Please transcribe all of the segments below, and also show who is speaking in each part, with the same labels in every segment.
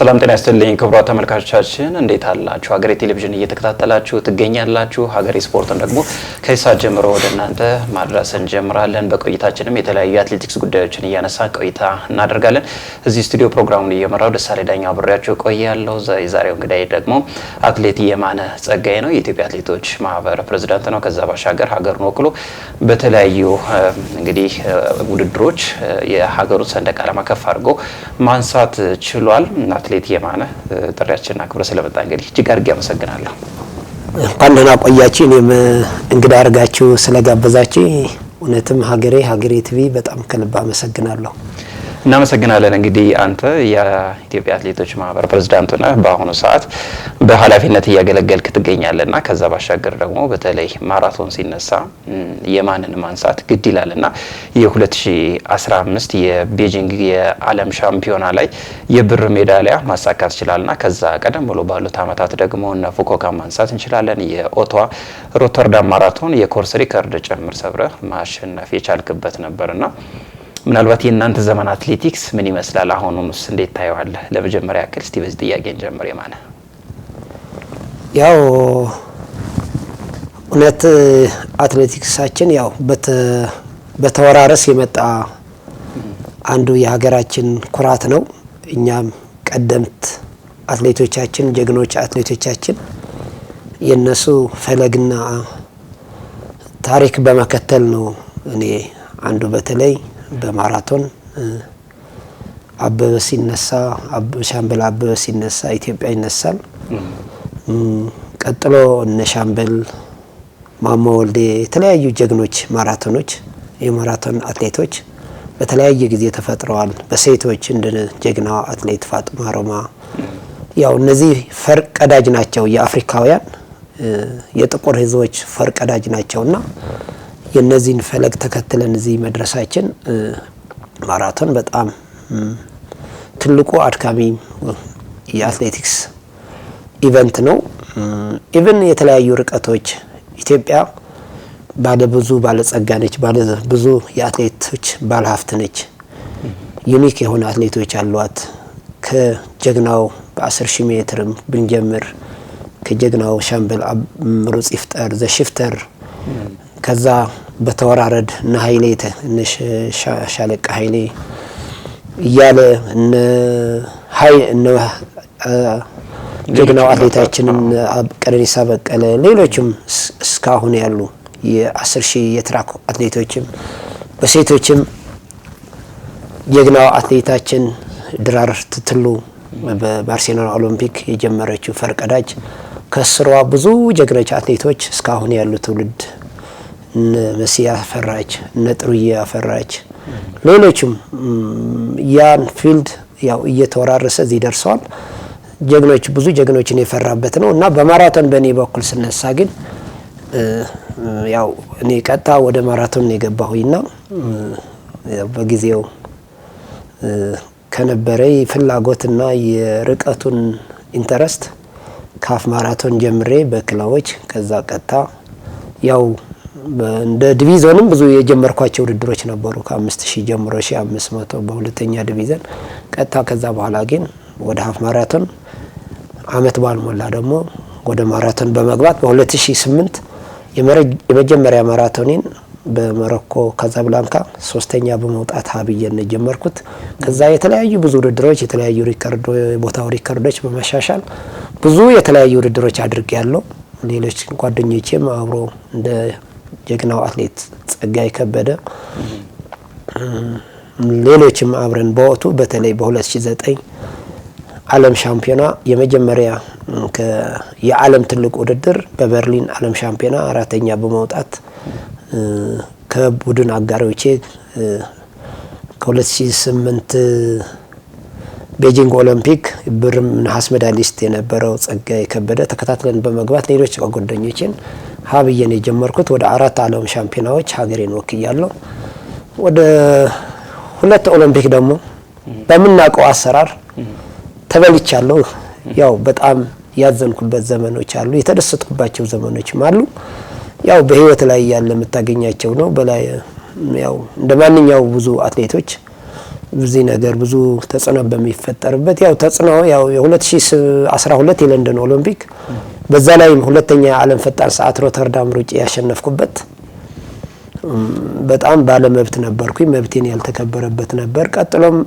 Speaker 1: ሰላም ጤና ይስጥልኝ ክቡራን ተመልካቾቻችን እንዴት አላችሁ? ሀገሬ ቴሌቪዥን እየተከታተላችሁ ትገኛላችሁ። ሀገሬ ስፖርትን ደግሞ ከይሳት ጀምሮ ወደ እናንተ ማድረስ እንጀምራለን። በቆይታችንም የተለያዩ አትሌቲክስ ጉዳዮችን እያነሳ ቆይታ እናደርጋለን። እዚህ ስቱዲዮ ፕሮግራሙን እየመራው ደሳሌ ዳኛው አብሬያችሁ ቆያለሁ። የዛሬው እንግዳይ ደግሞ አትሌት የማነ ጸጋዬ ነው። የኢትዮጵያ አትሌቶች ማህበር ፕሬዝዳንት ነው። ከዛ ባሻገር ሀገሩን ወክሎ በተለያዩ እንግዲህ ውድድሮች የሀገሩን ሰንደቅ ዓላማ ከፍ አድርጎ ማንሳት ችሏል። አትሌት የማነ ጥሪያችንን አክብረ ስለመጣ እንግዲህ እጅግ አድርጌ አመሰግናለሁ።
Speaker 2: እንኳን ደህና ቆያችሁ። እኔም እንግዳ አድርጋችሁ ስለጋበዛችሁ እውነትም ሀገሬ ቲቪ በጣም ከልብ አመሰግናለሁ።
Speaker 1: እናመሰግናለን። እንግዲህ አንተ የኢትዮጵያ አትሌቶች ማህበር ፕሬዝዳንት ነህ። በአሁኑ ሰዓት በኃላፊነት እያገለገልክ ትገኛለህና ከዛ ባሻገር ደግሞ በተለይ ማራቶን ሲነሳ የማንን ማንሳት ግድ ይላልና የ2015 የቤጂንግ የዓለም ሻምፒዮና ላይ የብር ሜዳሊያ ማሳካት ይችላልና ከዛ ቀደም ብሎ ባሉት አመታት ደግሞ እነ ፉኮካ ማንሳት እንችላለን። የኦቶዋ ሮተርዳም ማራቶን የኮርስ ሪከርድ ጭምር ሰብረህ ማሸነፍ የቻልክበት ነበርና ምናልባት የእናንተ ዘመን አትሌቲክስ ምን ይመስላል? አሁንስ እንዴት ታየዋለህ? ለመጀመሪያ ያክል እስቲ በዚህ ጥያቄ እንጀምር። የማነ
Speaker 2: ያው እውነት አትሌቲክሳችን ያው በተወራረስ የመጣ አንዱ የሀገራችን ኩራት ነው። እኛም ቀደምት አትሌቶቻችን ጀግኖች አትሌቶቻችን የነሱ ፈለግና ታሪክ በመከተል ነው። እኔ አንዱ በተለይ በማራቶን አበበ ሲነሳ ሻምበል አበበ ሲነሳ ኢትዮጵያ ይነሳል። ቀጥሎ እነ ሻምበል ማሞ ወልዴ የተለያዩ ጀግኖች የማራቶን አትሌቶች በተለያየ ጊዜ ተፈጥረዋል። በሴቶች እንደ ጀግናዋ አትሌት ፋጡማ ሮማ ያው እነዚህ ፈርቀዳጅ ናቸው። የአፍሪካውያን የጥቁር ህዝቦች ፈርቀዳጅ ናቸውና የነዚህን ፈለግ ተከትለን እዚህ መድረሳችን ማራቶን በጣም ትልቁ አድካሚ የአትሌቲክስ ኢቨንት ነው። ኢቭን የተለያዩ ርቀቶች ኢትዮጵያ ባለብዙ ባለጸጋ ነች። ባለብዙ የአትሌቶች ባለሀብት ነች። ዩኒክ የሆኑ አትሌቶች አሏት። ከጀግናው በ10,000 ሜትርም ብንጀምር ከጀግናው ሻምበል ምሩጽ ይፍጠር ዘሽፍተር ከዛ በተወራረድ እነ ኃይሌ ሻለቃ ኃይሌ እያለ እነ ጀግናው አትሌታችንን ቀነኒሳ በቀለ ሌሎችም እስካሁን ያሉ የ10,000 የትራክ አትሌቶችም በሴቶችም ጀግናው አትሌታችን ድራርቱ ቱሉ በባርሴሎና ኦሎምፒክ የጀመረችው ፈርቀዳጅ ከስሯ ብዙ ጀግኖች አትሌቶች እስካሁን ያሉ ትውልድ እነ መሲያ አፈራች እነ ጥሩዬ አፈራች ሌሎችም ያን ፊልድ ያው እየተወራረሰ እዚህ ደርሷል። ጀግኖች ብዙ ጀግኖችን የፈራበት ነው እና በማራቶን በእኔ በኩል ስነሳ ግን ያው እኔ ቀጥታ ወደ ማራቶን የገባሁኝና በጊዜው ከነበረኝ ፍላጎትና የርቀቱን ኢንተረስት ካፍ ማራቶን ጀምሬ በክለቦች ከዛ ቀጥታ ያው እንደ ዲቪዥንም ብዙ የጀመርኳቸው ውድድሮች ነበሩ። ከ5000 ጀምሮ 1500 በሁለተኛ ዲቪዥን ቀጥታ ከዛ በኋላ ግን ወደ ሀፍ ማራቶን አመት ባልሞላ ደግሞ ወደ ማራቶን በመግባት በ2008 የመጀመሪያ ማራቶኒን በሞሮኮ ካዛብላንካ ሶስተኛ በመውጣት ሀብየን ጀመርኩት። ከዛ የተለያዩ ብዙ ውድድሮች የተለያዩ ቦታው ሪከርዶች በመሻሻል ብዙ የተለያዩ ውድድሮች አድርጌያለሁ። ሌሎች ጓደኞቼም አብሮ እንደ ጀግናው አትሌት ጸጋይ ከበደ ሌሎችም አብረን በወቅቱ በተለይ በ2009 ዓለም ሻምፒዮና የመጀመሪያ የዓለም ትልቁ ውድድር በበርሊን ዓለም ሻምፒዮና አራተኛ በመውጣት ከቡድን አጋሮቼ ከ2008 ቤጂንግ ኦሎምፒክ ብርም ነሐስ ሜዳሊስት የነበረው ጸጋይ ከበደ ተከታትለን በመግባት ሌሎች ጓደኞቼን ሀብየን የጀመርኩት ወደ 4 ዓለም ሻምፒዮናዎች ሀገሬን ወክያለሁ። ወደ 2 ኦሎምፒክ ደግሞ በመናቀው አሰራር ተበልቻለሁ። ያው በጣም ያዘንኩበት ዘመኖች አሉ፣ የተደሰትኩባቸው ዘመኖችም አሉ። ያው በህይወት ላይ ያለ የምታገኛቸው ነው። በላይ ያው እንደማንኛው ብዙ አትሌቶች ብዙ ነገር ብዙ ተጽዕኖ በሚፈጠርበት ያው ተጽዕኖ ያው የ2012 የለንደን ኦሎምፒክ በዛ ላይ ሁለተኛ ዓለም ፈጣን ሰዓት ሮተርዳም ሩጬ ያሸነፍኩበት በጣም ባለመብት ነበርኩኝ። መብቴን ያልተከበረበት ነበር። ቀጥሎም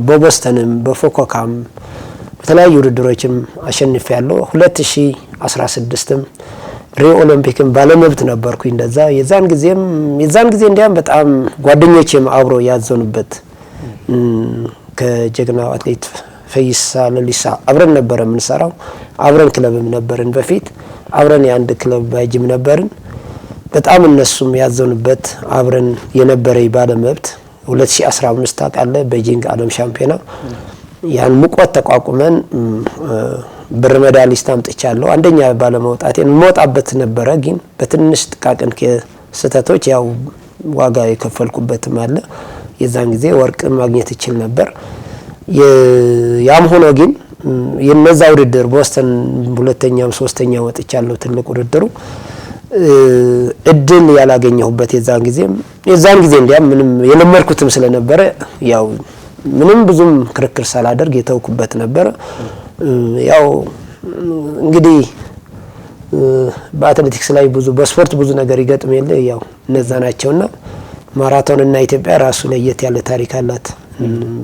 Speaker 2: በቦስተንም በፎኮካም በተለያዩ ውድድሮችም አሸንፌያለሁ። 2016ም ሪዮ ኦሎምፒክም ባለመብት ነበርኩኝ። እንደዛ የዛን ጊዜ እንዲያም በጣም ጓደኞቼም አብሮ ያዘኑበት ከጀግናው አትሌት ፈይሳ ለሊሳ አብረን ነበር የምንሰራው። አብረን ክለብም ነበርን። በፊት አብረን የአንድ ክለብ ባይጅም ነበርን። በጣም እነሱም ያዘኑበት አብረን የነበረ ባለመብት 2015 ታውቃለህ ቤጂንግ ዓለም ሻምፒዮና ያን ሙቀት ተቋቁመን ብር ሜዳሊስት አምጥቻለሁ። አንደኛ ባለመውጣቴ መውጣበት ነበረ ግን በትንሽ ጥቃቅን ስህተቶች ያው ዋጋ የከፈልኩበትም አለ። የዛን ጊዜ ወርቅ ማግኘት ይችል ነበር። ያም ሆኖ ግን የነዛ ውድድር ቦስተን ሁለተኛም ሶስተኛ ወጥቻለሁ። ትልቅ ውድድሩ እድል ያላገኘሁበት የዛን ጊዜ እንዲያም ምንም የለመድኩትም ስለነበረ ያው ምንም ብዙም ክርክር ሳላደርግ የተውኩበት ነበር። ያው እንግዲህ በአትሌቲክስ ላይ በስፖርት ብዙ ነገር ይገጥም የለ ያው እነዛ ናቸውና ማራቶን እና ኢትዮጵያ ራሱ ለየት ያለ ታሪክ አላት።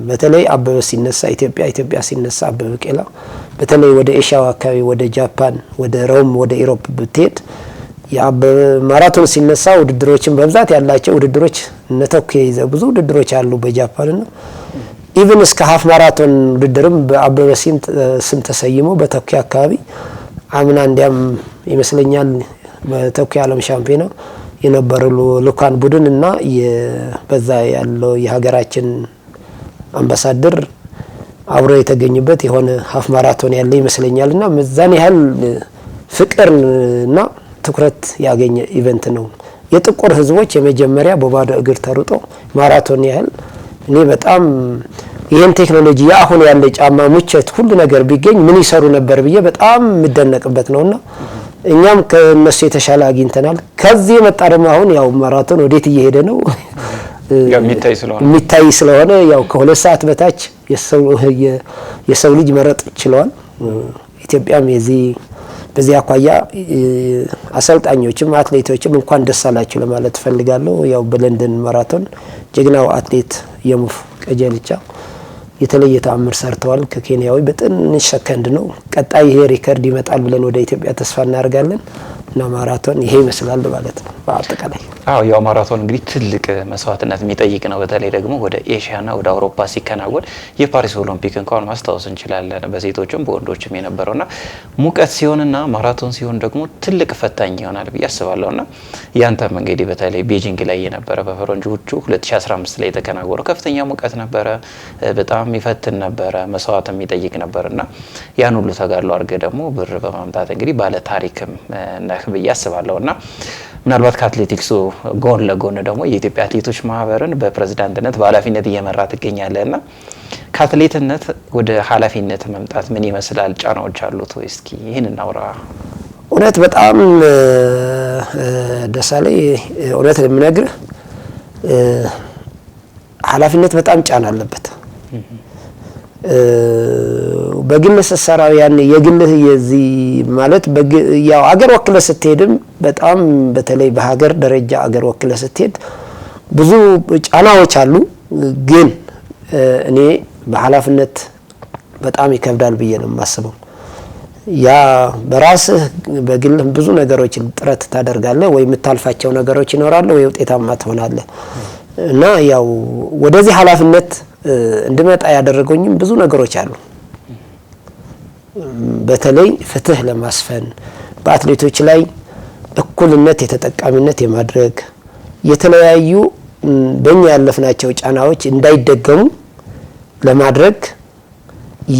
Speaker 2: በተለይ አበበ ሲነሳ ኢትዮጵያ ሲነሳ አበበ ቢቂላ በተለይ ወደ ኤሽያው አካባቢ ወደ ጃፓን ወደ ሮም ወደ ኢሮፕ ብትሄድ የአበበ ማራቶን ሲነሳ ውድድሮችን በብዛት ያላቸው ውድድሮች ነተኩየ ይዘው ብዙ ውድድሮች አሉ በጃፓንና ኢቭን እስከ ሃፍ ማራቶን ውድድርም በአበበ ስም ተሰይሞ በተኩየ አካባቢ አምና እንዲያም ይመስለኛል በተኩየ ዓለም ሻምፒዮና የነበረው ልኡካን ቡድን እና በዛ ያለው የሀገራችን አምባሳደር አብሮ የተገኙበት የሆነ ሃፍ ማራቶን ያለ ይመስለኛልና መዛን ያህል ፍቅርና ትኩረት ያገኘ ኢቨንት ነው። የጥቁር ህዝቦች የመጀመሪያ በባዶ እግር ተሩጦ ማራቶን ያህል እኔ በጣም ይሄን ቴክኖሎጂ ያሁን ያለ ጫማ ሙቸት ሁሉ ነገር ቢገኝ ምን ይሰሩ ነበር ብዬ በጣም ምደነቅበት ነውና እኛም ከነሱ የተሻለ አግኝተናል። ከዚህ የመጣ ደግሞ አሁን ያው ማራቶን ወዴት እየሄደ ነው የሚታይ ስለሆነ ያው ከሁለት ሰዓት በታች የሰው ልጅ መረጥ ይችላል። ኢትዮጵያም በዚህ አኳያ አሰልጣኞችም አትሌቶችም እንኳን ደስ አላችሁ ለማለት ፈልጋለሁ። ያው በለንደን ማራቶን ጀግናው አትሌት የሙፍ ቀጀልቻ የተለየ ተአምር ሰርተዋል። ከኬንያዊ በትንሽ ሰከንድ ነው። ቀጣይ ይሄ ሪከርድ ይመጣል ብለን ወደ ኢትዮጵያ ተስፋ እናደርጋለን እና ማራቶን ይሄ ይመስላል ማለት ነው በአጠቃላይ።
Speaker 1: ያው ማራቶን እንግዲህ ትልቅ መስዋዕትነት የሚጠይቅ ነው። በተለይ ደግሞ ወደ ኤሽያና ወደ አውሮፓ ሲከናወን የፓሪስ ኦሎምፒክ እንኳን ማስታወስ እንችላለን። በሴቶችም በወንዶችም የነበረውና ሙቀት ሲሆንና ማራቶን ሲሆን ደግሞ ትልቅ ፈታኝ ይሆናል ብዬ አስባለሁና ያንተም እንግዲህ በተለይ ቤጂንግ ላይ የነበረ በፈረንጆቹ 2015 ላይ የተከናወነው ከፍተኛ ሙቀት ነበረ። በጣም ይፈትን ነበረ፣ መስዋዕት የሚጠይቅ ነበርና ያን ሁሉ ተጋድሎ አድርገህ ደግሞ ብር በማምጣት እንግዲህ ባለ ታሪክም ነህ ብዬ አስባለሁና ምናልባት ከአትሌቲክሱ ጎን ለጎን ደግሞ የኢትዮጵያ አትሌቶች ማህበርን በፕሬዝዳንትነት በኃላፊነት እየመራ ትገኛለህና ከአትሌትነት ወደ ኃላፊነት መምጣት ምን ይመስላል? ጫናዎች አሉት ወይ? እስኪ ይህን እናውራ።
Speaker 2: እውነት በጣም ደሳሌ እውነት ለምነግርህ ኃላፊነት በጣም ጫና አለበት። በግል ስትሰራው ያን የግልህ የዚህ ማለት ያው አገር ወክለ ስትሄድም በጣም በተለይ በሀገር ደረጃ አገር ወክለ ስትሄድ ብዙ ጫናዎች አሉ። ግን እኔ በኃላፊነት በጣም ይከብዳል ብዬ ነው የማስበው። ያ በራስህ በግል ብዙ ነገሮች ጥረት ታደርጋለህ ወይ የምታልፋቸው ነገሮች ይኖራሉ ወይ ውጤታማ ትሆናለህ እና ያው ወደዚህ ኃላፊነት እንድመጣ ያደረገኝም ብዙ ነገሮች አሉ። በተለይ ፍትህ ለማስፈን በአትሌቶች ላይ እኩልነት የተጠቃሚነት የማድረግ የተለያዩ በእኛ ያለፍናቸው ጫናዎች እንዳይደገሙ ለማድረግ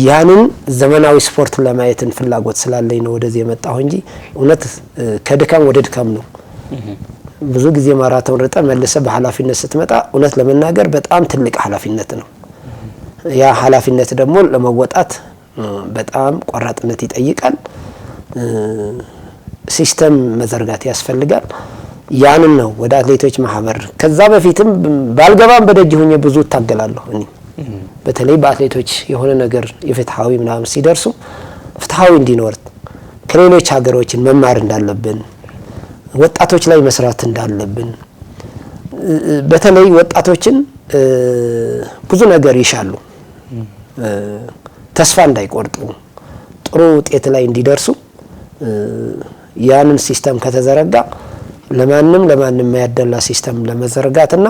Speaker 2: ያንን ዘመናዊ ስፖርት ለማየትን ፍላጎት ስላለኝ ነው ወደዚህ የመጣሁ እንጂ እውነት ከድካም ወደ ድካም ነው። ብዙ ጊዜ ማራቶን ርጠ መልሰ በኃላፊነት ስትመጣ እውነት ለመናገር በጣም ትልቅ ኃላፊነት ነው። ያ ኃላፊነት ደግሞ ለመወጣት በጣም ቆራጥነት ይጠይቃል። ሲስተም መዘርጋት ያስፈልጋል። ያንን ነው ወደ አትሌቶች ማህበር ከዛ በፊትም ባልገባም በደጅ ሆኜ ብዙ ታገላለሁ እኔ በተለይ በአትሌቶች የሆነ ነገር የፍትሃዊ ምናምን ሲደርሱ ፍትሃዊ እንዲኖር ከሌሎች ሀገሮችን መማር እንዳለብን ወጣቶች ላይ መስራት እንዳለብን በተለይ ወጣቶችን ብዙ ነገር ይሻሉ ተስፋ እንዳይቆርጡ ጥሩ ውጤት ላይ እንዲደርሱ ያንን ሲስተም ከተዘረጋ ለማንም ያደላ ሲስተም ለመዘርጋትና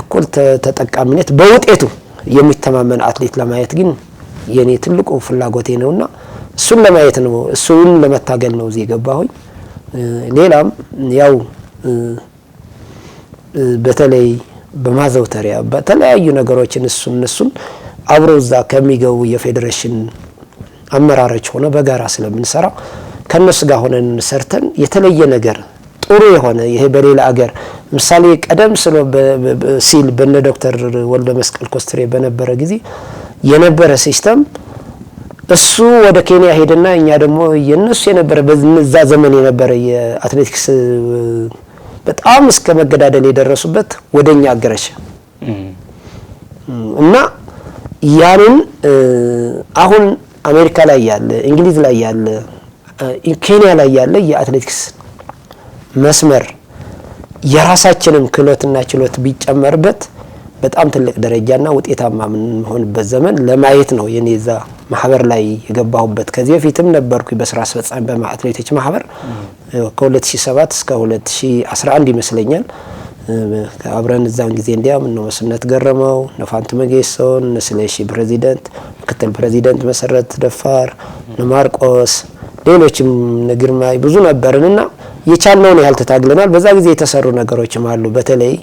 Speaker 2: እኩል ተጠቃሚነት በውጤቱ የሚተማመን አትሌት ለማየት ግን የኔ ትልቁ ፍላጎቴ ነውና እሱን ለማየት ነው እሱን ለመታገል ነው እዚህ ገባሁኝ ሌላም ያው በተለይ በማዘውተሪያ በተለያዩ ነገሮችን እሱን አብሮዛ ከሚገቡ የፌዴሬሽን አመራሮች ሆነ በጋራ ስለምንሰራ ከነሱ ጋር ሆነን ሰርተን የተለየ ነገር ጥሩ የሆነ ይሄ በሌላ አገር ምሳሌ ቀደም ሲል በነ ዶክተር ወልደ መስቀል ኮስትሬ በነበረ ጊዜ የነበረ ሲስተም እሱ ወደ ኬንያ ሄደና እኛ ደግሞ የነሱ የነበረ በዛ ዘመን የነበረ የአትሌቲክስ በጣም እስከ መገዳደል የደረሱበት ወደኛ አገረሽ እና ያንን አሁን አሜሪካ ላይ ያለ እንግሊዝ ላይ ያለ ኬንያ ላይ ያለ የአትሌቲክስ መስመር የራሳችንን ክሎትና ችሎት ቢጨመርበት በጣም ትልቅ ደረጃና ውጤታማ ምን ሆነበት ዘመን ለማየት ነው የኔዛ ማህበር ላይ የገባሁበት ከዚህ በፊትም ነበርኩ በስራ አስፈጻሚ በአትሌቲክስ ማህበር ከ2007 እስከ 2011 ይመስለኛል አብረን እዛን ጊዜ እንዲያም ነው መስነት ገረመው ነፋንቱ መጌሶን ስለሺ ፕሬዚዳንት ምክትል ፕሬዚዳንት መሰረት ደፋር ማርቆስ ሌሎችም ንግርማይ ብዙ ነበርንና የቻልነውን ያህል ተታግለናል በዛ ጊዜ የተሰሩ ነገሮችም አሉ በተለይ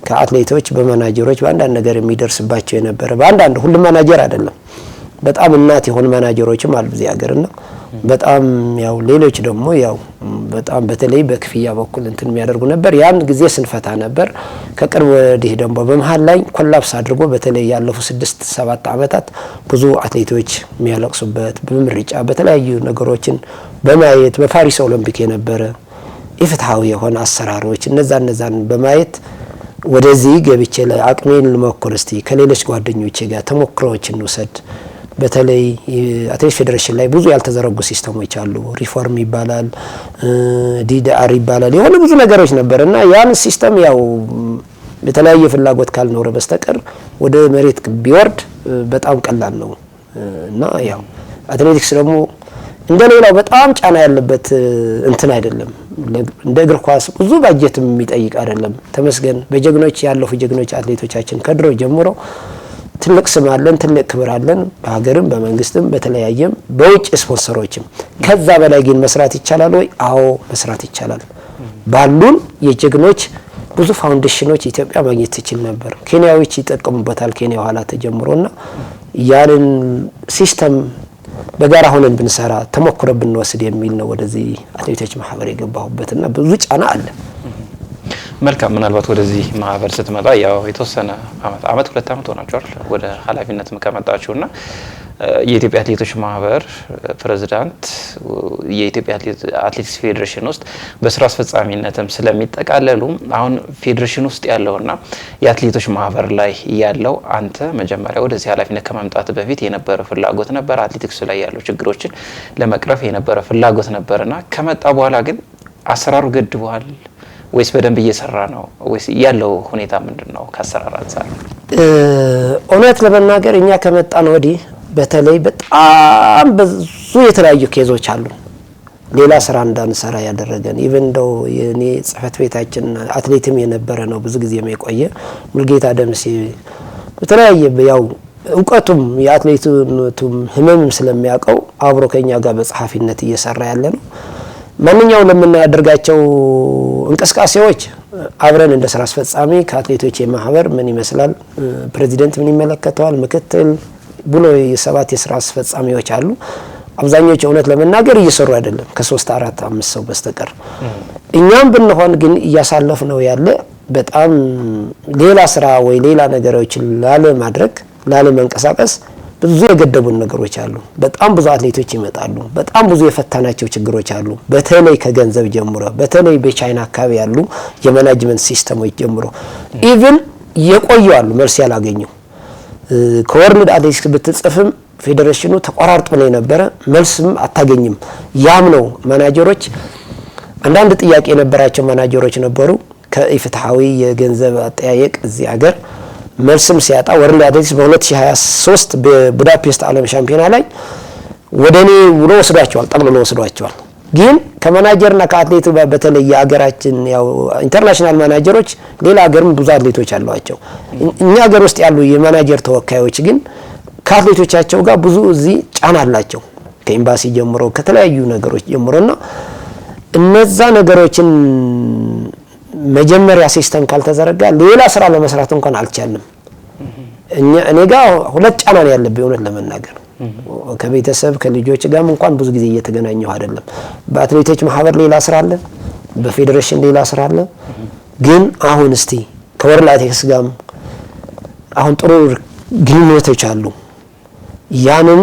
Speaker 2: ከአትሌቶች በማናጀሮች በአንዳንድ ነገር የሚደርስባቸው የነበረ በአንዳንድ ሁሉም ማናጀር አይደለም በጣም እናት የሆኑ ማናጀሮችም አሉ በዚህ ሀገርና በጣም ያው ሌሎች ደግሞ ያው በጣም በተለይ በክፍያ በኩል እንትን የሚያደርጉ ነበር ያን ጊዜ ስንፈታ ነበር ከቅርብ ወዲህ ደግሞ በመሃል ላይ ኮላፕስ አድርጎ በተለይ ያለፉ 6-7 አመታት ብዙ አትሌቶች የሚያለቅሱበት በምርጫ በተለያዩ ነገሮችን በማየት በፓሪስ ኦሎምፒክ የነበረ ኢፍትሃዊ የሆነ አሰራሮች እነዛን በማየት ወደዚህ ገብቼ ለአቅሜን ልሞክር እስቲ ከሌሎች ጓደኞቼ ጋር ተሞክሮዎችን ወሰድ በተለይ አትሌቲክስ ፌዴሬሽን ላይ ብዙ ያልተዘረጉ ሲስተሞች አሉ ሪፎርም ይባላል ዲዲአር ይባላል የሆነ ብዙ ነገሮች ነበርና ያን ሲስተም ያው በተለያየ ፍላጎት ካልኖረ በስተቀር ወደ መሬት ቢወርድ በጣም ቀላል ነው እና ያው አትሌቲክስ ደግሞ እንደሌላው በጣም ጫና ያለበት እንትን አይደለም እንደ እግር ኳስ ብዙ ባጀትም የሚጠይቅ አይደለም ተመስገን በጀግኖች ያለፉ ጀግኖች አትሌቶቻችን ከድሮ ጀምሮ ትልቅ ስም አለን ትልቅ ክብር አለን በሀገርም በመንግስትም በተለያየም በውጭ ስፖንሰሮችም ከዛ በላይ ግን መስራት ይቻላል ወይ አዎ መስራት ይቻላል ባሉን የጀግኖች ብዙ ፋውንዴሽኖች ኢትዮጵያ ማግኘት ትችል ነበር ኬንያዎች ይጠቀሙበታል ኬንያ ኋላ ተጀምሮና ያንን ሲስተም በጋራ ሆነን ብንሰራ ተሞክሮ ብንወስድ የሚል ነው ወደዚህ አትሌቶች ማህበር የገባሁበትና ብዙ ጫና አለ
Speaker 1: መልካም ምናልባት ወደዚህ ማህበር ስትመጣ ያው የተወሰነ አመት 2 አመት ሆናችሁ አይደል ወደ ኃላፊነት መከመጣችሁና የኢትዮጵያ አትሌቶች ማህበር ፕሬዝዳንት የኢትዮጵያ አትሌቲክስ ፌዴሬሽን ውስጥ በስራ አስፈጻሚነትም ስለሚጠቃለሉ አሁን ፌዴሬሽን ውስጥ ያለውና የአትሌቶች ማህበር ላይ ያለው አንተ መጀመሪያ ወደዚህ ኃላፊነት ከመምጣት በፊት የነበረ ፍላጎት ነበር አትሌቲክስ ላይ ያለው ችግሮችን ለመቅረፍ የነበረ ፍላጎት ነበርና ከመጣ በኋላ ግን አሰራሩ ገድቧል ወይስ በደንብ እየሰራ ነው ወይስ ያለው ሁኔታ ምንድነው ከአሰራር አንፃር
Speaker 2: እውነት ለመናገር እኛ ከመጣን ወዲህ በተለይ በጣም ብዙ የተለያዩ ኬዞች አሉ ሌላ ስራ እንዳንሰራ ያደረገን ኢቭን ዶ የኔ ጽፈት ቤታችን አትሌትም የነበረ ነው ብዙ ጊዜ የቆየ ሙልጌታ ደምሲ በተለያየ ያው እውቀቱም የአትሌቱም ህመምም ስለሚያቀው አብሮ ከኛ ጋር በጸሐፊነት እየሰራ ያለ ነው ማንኛው ለምናደርጋቸው እንቅስቃሴዎች አብረን እንደ ስራ አስፈጻሚ ከአትሌቶች የማህበር ምን ይመስላል ፕሬዚዳንት ምን ይመለከተዋል ምክትል ብሎ የሰባት የስራ አስፈጻሚዎች አሉ አብዛኞቹ እውነት ለመናገር እየሰሩ አይደለም ከ3 4 5 ሰው በስተቀር እኛም ብንሆን ግን እያሳለፍ ነው ያለ በጣም ሌላ ስራ ወይ ሌላ ነገሮች ላለ ማድረግ ላለ መንቀሳቀስ ብዙ የገደቡን ነገሮች አሉ። በጣም ብዙ አትሌቶች ይመጣሉ። በጣም ብዙ የፈታናቸው ችግሮች አሉ። በተለይ ከገንዘብ ጀምሮ በተለይ በቻይና አካባቢ ያሉ የማኔጅመንት ሲስተሞች ጀምሮ ኢቭን የቆዩ አሉ መልስ ያላገኙ ከወርልድ አትሌቲክስ ብትጽፍም ፌዴሬሽኑ ተቆራርጦ ነው የነበረ መልስም አታገኝም። ያም ነው ማናጀሮች አንዳንድ ጥያቄ የነበራቸው ማናጀሮች ነበሩ ከኢፍትሃዊ የገንዘብ አጠያየቅ እዚህ ሀገር መልስም ሲያጣ ወርልድ አትሌቲክስ በ2023 በቡዳፔስት ዓለም ሻምፒዮና ላይ ወደኔ ብሎ ወስዷቸዋል፣ ጠቅልሎ ወስዷቸዋል። ግን ከማናጀርና ከአትሌቱ በተለይ የሀገራችን ያው ኢንተርናሽናል ማናጀሮች ሌላ ሀገርም ብዙ አትሌቶች አሏቸው። እኛ ሀገር ውስጥ ያሉ የማናጀር ተወካዮች ግን ከአትሌቶቻቸው ጋር ብዙ እዚህ ጫና አላቸው ከኤምባሲ ጀምሮ ከተለያዩ ነገሮች ጀምሮና እነዛ ነገሮችን መጀመሪያ ሲስተም ካልተዘረጋ ሌላ ስራ ለመስራት እንኳን አልቻለም። እኔ ጋር ሁለት ጫና ነው ያለብኝ እውነት ለመናገር ከቤተሰብ ከልጆች ጋር እንኳን ብዙ ጊዜ እየተገናኘሁ አይደለም። በአትሌቶች ማህበር ሌላ ስራ አለ፣ በፌዴሬሽን ሌላ ስራ አለ። ግን አሁን እስቲ ከወርልድ አትሌቲክስ ጋር አሁን ጥሩ ግንኙነቶች አሉ። ያንን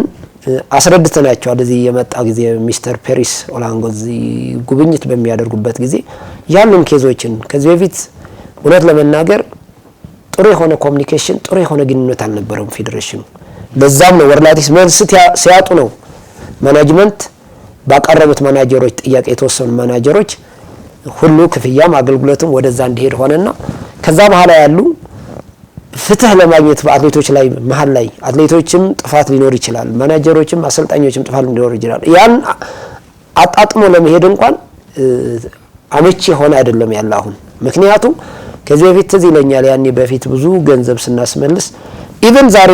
Speaker 2: አስረድተናቸዋል። እዚህ የመጣ ጊዜ ሚስተር ፔሪስ ኦላንጎ እዚህ ጉብኝት በሚያደርጉበት ጊዜ ያሉን ኬዞችን ከዚህ በፊት እውነት ለመናገር ጥሩ የሆነ ኮሚኒኬሽን ጥሩ የሆነ ግንኙነት አልነበረም ፌዴሬሽኑ። ለዛም ነው ወርልድ አትሌቲክስ መልስ ሲያጡ ነው ማኔጅመንት ባቀረቡት ማናጀሮች ጥያቄ የተወሰኑ ማናጀሮች ሁሉ ክፍያም አገልግሎትም ወደዛ እንዲሄድ ሆነና ከዛ በኋላ ያሉ ፍትህ ለማግኘት በአትሌቶች ላይ መሀል ላይ አትሌቶችም ጥፋት ሊኖር ይችላል፣ ማናጀሮችም አሰልጣኞችም ጥፋት ሊኖር ይችላል። ያን አጣጥሞ ለመሄድ እንኳን አመቺ ሆነ አይደለም ያለ አሁን። ምክንያቱም ከዚህ በፊት ትዝ ይለኛል ያኔ በፊት ብዙ ገንዘብ ስናስመልስ ኢቭን ዛሬ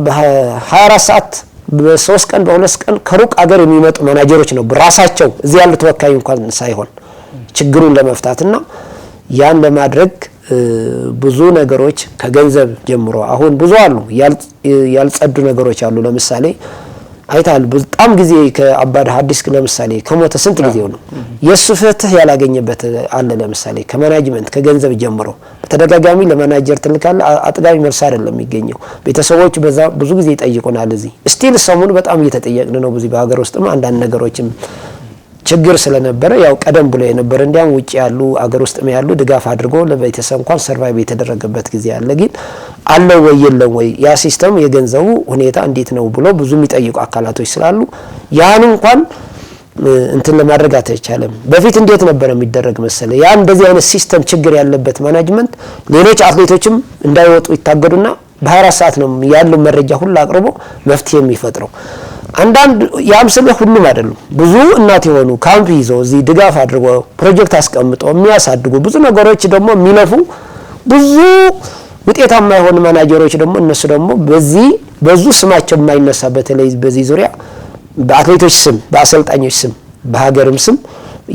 Speaker 2: በ24 ሰዓት በ3 ቀን በ2 ቀን ከሩቅ ሀገር የሚመጡ ማናጀሮች ነው ራሳቸው እዚህ ያሉ ተወካይ እንኳን ሳይሆን ችግሩን ለመፍታትና ያን ለማድረግ ብዙ ነገሮች ከገንዘብ ጀምሮ አሁን ብዙ አሉ ያልጸዱ ነገሮች አሉ። ለምሳሌ አይታል በጣም ጊዜ ከአባድ ሐዲስ ለምሳሌ ከሞተ ስንት ጊዜው ነው የሱ ፍትህ ያላገኘበት አለ። ለምሳሌ ከማናጅመንት ከገንዘብ ጀምሮ በተደጋጋሚ ለማናጀር ትልካለ አጥጋቢ መልስ አይደለም የሚገኘው። ቤተሰቦች በዛ ብዙ ጊዜ ይጠይቁናል። እዚህ ስቲል ሰሞኑን በጣም እየተጠየቅን ነው። ብዙ በሀገር ውስጥም አንዳንድ ነገሮችም ችግር ስለነበረ ያው ቀደም ብሎ የነበረ እንዲያም ውጪ ያሉ አገር ውስጥም ያሉ ድጋፍ አድርጎ ለቤተሰብ እንኳን ሰርቫይቭ የተደረገበት ጊዜ አለ። ግን አለ ወይ የለም ወይ ያ ሲስተም የገንዘቡ ሁኔታ እንዴት ነው ብሎ ብዙ የሚጠይቁ አካላቶች ስላሉ ያን እንኳን እንትን ለማድረግ አልተቻለም። በፊት እንዴት ነበር የሚደረግ መሰለ ያ እንደዚህ አይነት ሲስተም ችግር ያለበት ማኔጅመንት ሌሎች አትሌቶችም እንዳይወጡ ይታገዱና በ24 ሰዓት ነው ያለው መረጃ ሁሉ አቅርቦ መፍትሄ የሚፈጥረው። አንዳንድ ያምስለ ሁሉም አይደሉም። ብዙ እናት የሆኑ ካምፕ ይዘው እዚህ ድጋፍ አድርጎ ፕሮጀክት አስቀምጠው የሚያሳድጉ ብዙ ነገሮች ደግሞ የሚለፉ ብዙ ውጤታማ የሆኑ ማናጀሮች ደግሞ እነሱ ደግሞ በዙ ስማቸው የማይነሳ በተለይ በዚህ ዙሪያ በአትሌቶች ስም በአሰልጣኞች ስም በሀገርም ስም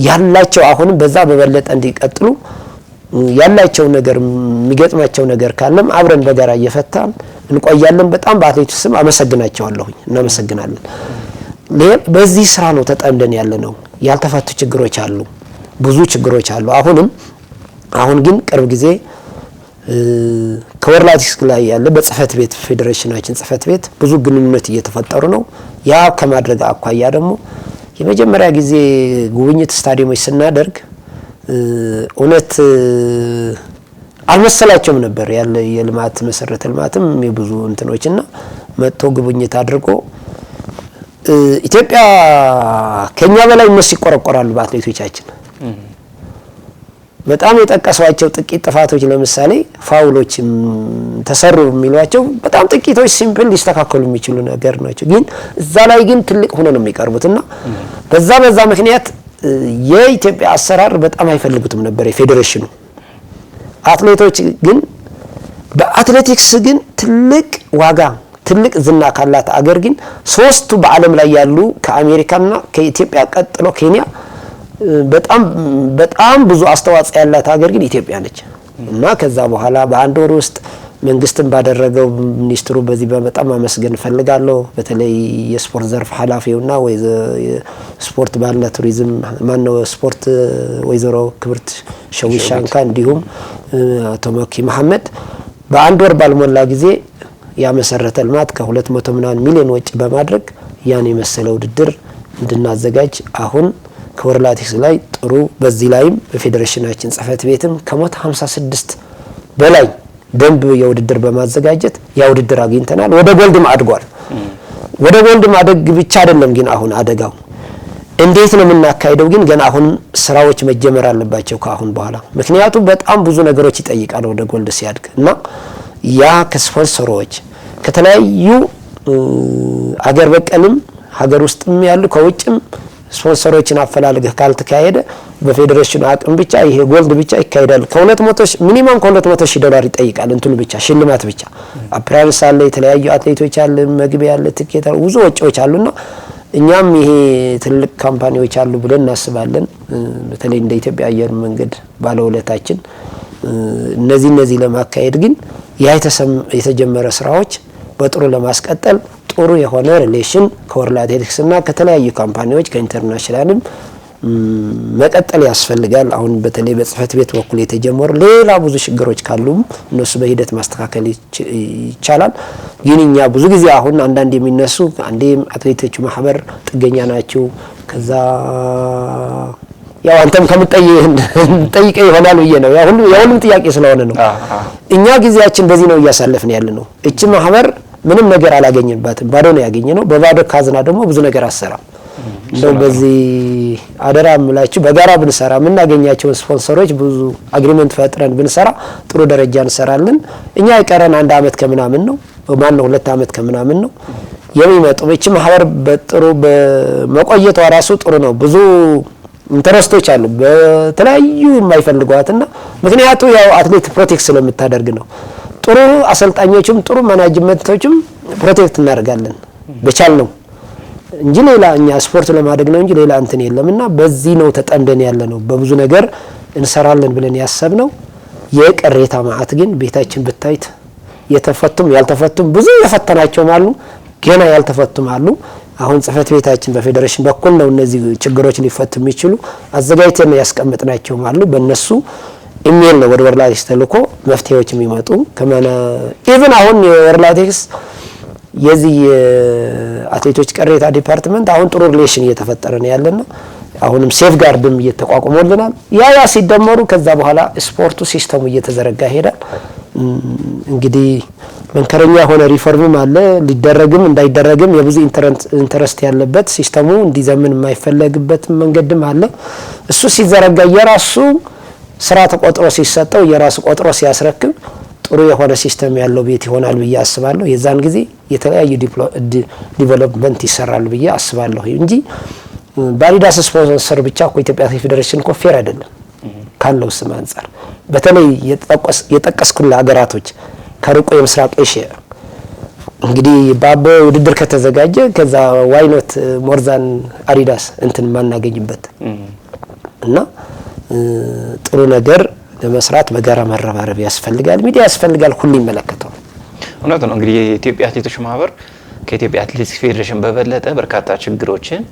Speaker 2: ያላቸው አሁንም በዛ በበለጠ እንዲቀጥሉ ያላቸው ነገር የሚገጥማቸው ነገር ካለም አብረን በጋራ እየፈታን እንቆያለን። በጣም በአትሌቶች ስም አመሰግናቸዋለሁ። እናመሰግናለን። በዚህ ስራ ነው ተጠምደን ያለነው። ያልተፈቱ ችግሮች አሉ፣ ብዙ ችግሮች አሉ። አሁን ግን ቅርብ ጊዜ ከወርልድ አትሌቲክስ ላይ ያለ በጽህፈት ቤት ፌዴሬሽናችን ጽህፈት ቤት ብዙ ግንኙነት እየተፈጠሩ ነው። ያ ከማድረግ አኳያ ደግሞ የመጀመሪያ ጊዜ ጉብኝት ስታዲየሞች ስናደርግ እውነት አልመሰላቸውም ነበር ያለ የልማት መሰረተ ልማትም የብዙ እንትኖችና መጥቶ ጉብኝት አድርጎ ኢትዮጵያ ከኛ በላይ እነሱ ይቆረቆራሉ በአትሌቶቻችን። በጣም የጠቀሷቸው ጥቂት ጥፋቶች ለምሳሌ ፋውሎች ተሰሩ የሚሏቸው በጣም ጥቂቶች ሲምፕል ሊስተካከሉ የሚችሉ ነገር ናቸው። ግን እዛ ላይ ግን ትልቅ ሆኖ ነው የሚቀርቡትና በዛ ምክንያት የኢትዮጵያ አሰራር በጣም አይፈልጉትም ነበር የፌዴሬሽኑ። አትሌቶች ግን በአትሌቲክስ ግን ትልቅ ዋጋ ትልቅ ዝና ካላት አገር ግን ሶስቱ በዓለም ላይ ያሉ ከአሜሪካና ከኢትዮጵያ ቀጥሎ ኬንያ በጣም ብዙ አስተዋጽኦ ያላት ሀገር ግን ኢትዮጵያ ነች። እና ከዛ በኋላ በአንድ ወር ውስጥ መንግስትን ባደረገው ሚኒስትሩ በዚህ በጣም አመስገን ፈልጋለሁ። በተለይ የስፖርት ዘርፍ ኃላፊውና ወይ ስፖርት ባለ ቱሪዝም ማነው ስፖርት ወይዘሮ ክብርት ሸዊሻንካ እንዲሁም አቶ መኪ መሐመድ በአንድ ወር ባልሞላ ጊዜ ያ መሰረተ ልማት ከ200 ምናምን ሚሊዮን ወጪ በማድረግ ያን የመሰለ ውድድር እንድናዘጋጅ አሁን ከወርልድ አትሌቲክስ ላይ ጥሩ በዚህ ላይም በፌዴሬሽናችን ጽህፈት ቤትም ከ156 በላይ ደንብ የውድድር በማዘጋጀት ያ ውድድር አግኝተናል። ወደ ጎልድም አድጓል። ወደ ጎልድም አደግ ብቻ አይደለም ግን አሁን አደጋው እንዴት ነው የምናካሄደው? ግን ገና አሁን ስራዎች መጀመር አለባቸው ከአሁን በኋላ። ምክንያቱም በጣም ብዙ ነገሮች ይጠይቃል ወደ ጎልድ ሲያድግ እና ያ ከስፖንሰሮች ከተለያዩ አገር በቀልም ሀገር ውስጥም ያሉ ከውጭም ስፖንሰሮችን አፈላልገህ ካልተካሄደ በፌዴሬሽኑ አቅም ብቻ ይሄ ጎልድ ብቻ ይካሄዳል። ከ200 ሚኒመም $200,000 ይጠይቃል። እንትኑ ብቻ ሽልማት ብቻ አፕራይስ አለ፣ የተለያዩ አትሌቶች አለ፣ መግቢያ አለ፣ ትኬት አለ፣ ብዙ ወጪዎች አሉና እኛም ይሄ ትልቅ ካምፓኒዎች አሉ ብለን እናስባለን። በተለይ እንደ ኢትዮጵያ አየር መንገድ ባለውለታችን እነዚህ ለማካሄድ ግን ያ የተጀመረ ስራዎች በጥሩ ለማስቀጠል ጥሩ የሆነ ሪሌሽን ከወርልድ አትሌቲክስ እና ከተለያዩ ካምፓኒዎች ከኢንተርናሽናልም መቀጠል ያስፈልጋል። አሁን በተለይ በጽህፈት ቤት በኩል የተጀመሩ ሌላ ብዙ ችግሮች ካሉም እነሱ በሂደት ማስተካከል ይቻላል። ግን እኛ ብዙ ጊዜ አሁን አንዳንድ የሚነሱ አንዴ አትሌቶቹ ማህበር ጥገኛ ናቸው። ከዛ ያው አንተም ከምትጠይቀ ይሆናል ብዬ ነው። የሁሉም ጥያቄ ስለሆነ ነው። እኛ ጊዜያችን በዚህ ነው እያሳለፍን ያለ ነው። እቺ ማህበር ምንም ነገር አላገኘባትም፣ ባዶ ነው ያገኘነው። በባዶ ካዝና ደግሞ ብዙ ነገር አሰራም። እንደው በዚህ አደራ ምላችሁ በጋራ ብንሰራ የምናገኛቸው ስፖንሰሮች ብዙ አግሪመንት ፈጥረን ብንሰራ ጥሩ ደረጃ እንሰራለን። እኛ የቀረን 1 አመት ከምናምን ነው ማነው 2 አመት ከምናምን ነው የሚመጡ። እቺ ማህበር በጥሩ በመቆየቷ ራሱ ጥሩ ነው። ብዙ ኢንተረስቶች አሉ በተለያዩ የማይፈልጓትና ምክንያቱ ያው አትሌት ፕሮቴክት ስለምታደርግ ነው። ጥሩ አሰልጣኞችም ጥሩ ማናጅመንቶችም ፕሮቴክት እናደርጋለን በቻል ነው እንጂ ሌላ እኛ ስፖርት ለማድረግ ነው እንጂ ሌላ እንትን የለምና በዚህ ነው ተጠምደን ያለ ነው። በብዙ ነገር እንሰራለን ብለን ያሰብነው የቀሬታ ማዓት ግን ቤታችን ብታይት የተፈቱም ያልተፈቱም ብዙ የፈተናቸውም አሉ፣ ገና ያልተፈቱም አሉ። አሁን ጽህፈት ቤታችን በፌዴሬሽን በኩል ነው እነዚህ ችግሮች ሊፈቱ የሚችሉ አዘጋጅተን ያስቀምጥናቸውም አሉ። በእነሱ ኢሜል ነው ወደ ወርልድ አትሌቲክስ ተልኮ መፍትሄዎች የሚመጡ ከማና ኢቭን አሁን የወርልድ አትሌቲክስ የዚህ አትሌቶች ቀሬታ ዲፓርትመንት አሁን ጥሩ ሪሌሽን እየተፈጠረ ነው ያለና አሁንም ሴፍ ጋርድም እየተቋቁሞልናል። ያ ሲደመሩ ከዛ በኋላ ስፖርቱ ሲስተሙ እየተዘረጋ ይሄዳል። እንግዲህ መንከረኛ ሆነ ሪፎርምም አለ ሊደረግም እንዳይደረግም የብዙ ኢንተረስት ያለበት ሲስተሙ እንዲዘምን የማይፈለግበት መንገድም አለ። እሱ ሲዘረጋ የራሱ ስራ ተቆጥሮ ሲሰጠው የራሱ ቆጥሮ ሲያስረክብ ጥሩ የሆነ ሲስተም ያለው ቤት ይሆናል ብዬ አስባለሁ። የዛን ጊዜ የተለያዩ ዲቨሎፕመንት ይሰራል ብዬ አስባለሁ እንጂ በአዲዳስ ስፖንሰር ብቻ እኮ ኢትዮጵያ ፌዴሬሽን እኮ ፌር አይደለም ካለው ስም አንፃር። በተለይ የጠቀስኩት ሀገራቶች ከሩቁ የምስራቅ ኤሽያ እንግዲህ ባቦ ውድድር ከተዘጋጀ ከዛ ዋይኖት ሞርዛን አዲዳስ እንትን ማናገኝበት እና ጥሩ ነገር ለመስራት በጋራ መረባረብ ያስፈልጋል። ሚዲያ ያስፈልጋል። ሁሉ ይመለከተው
Speaker 1: እውነት ነው። እንግዲህ የኢትዮጵያ አትሌቶች ማህበር ከኢትዮጵያ አትሌቲክስ ፌዴሬሽን በበለጠ በርካታ ችግሮችን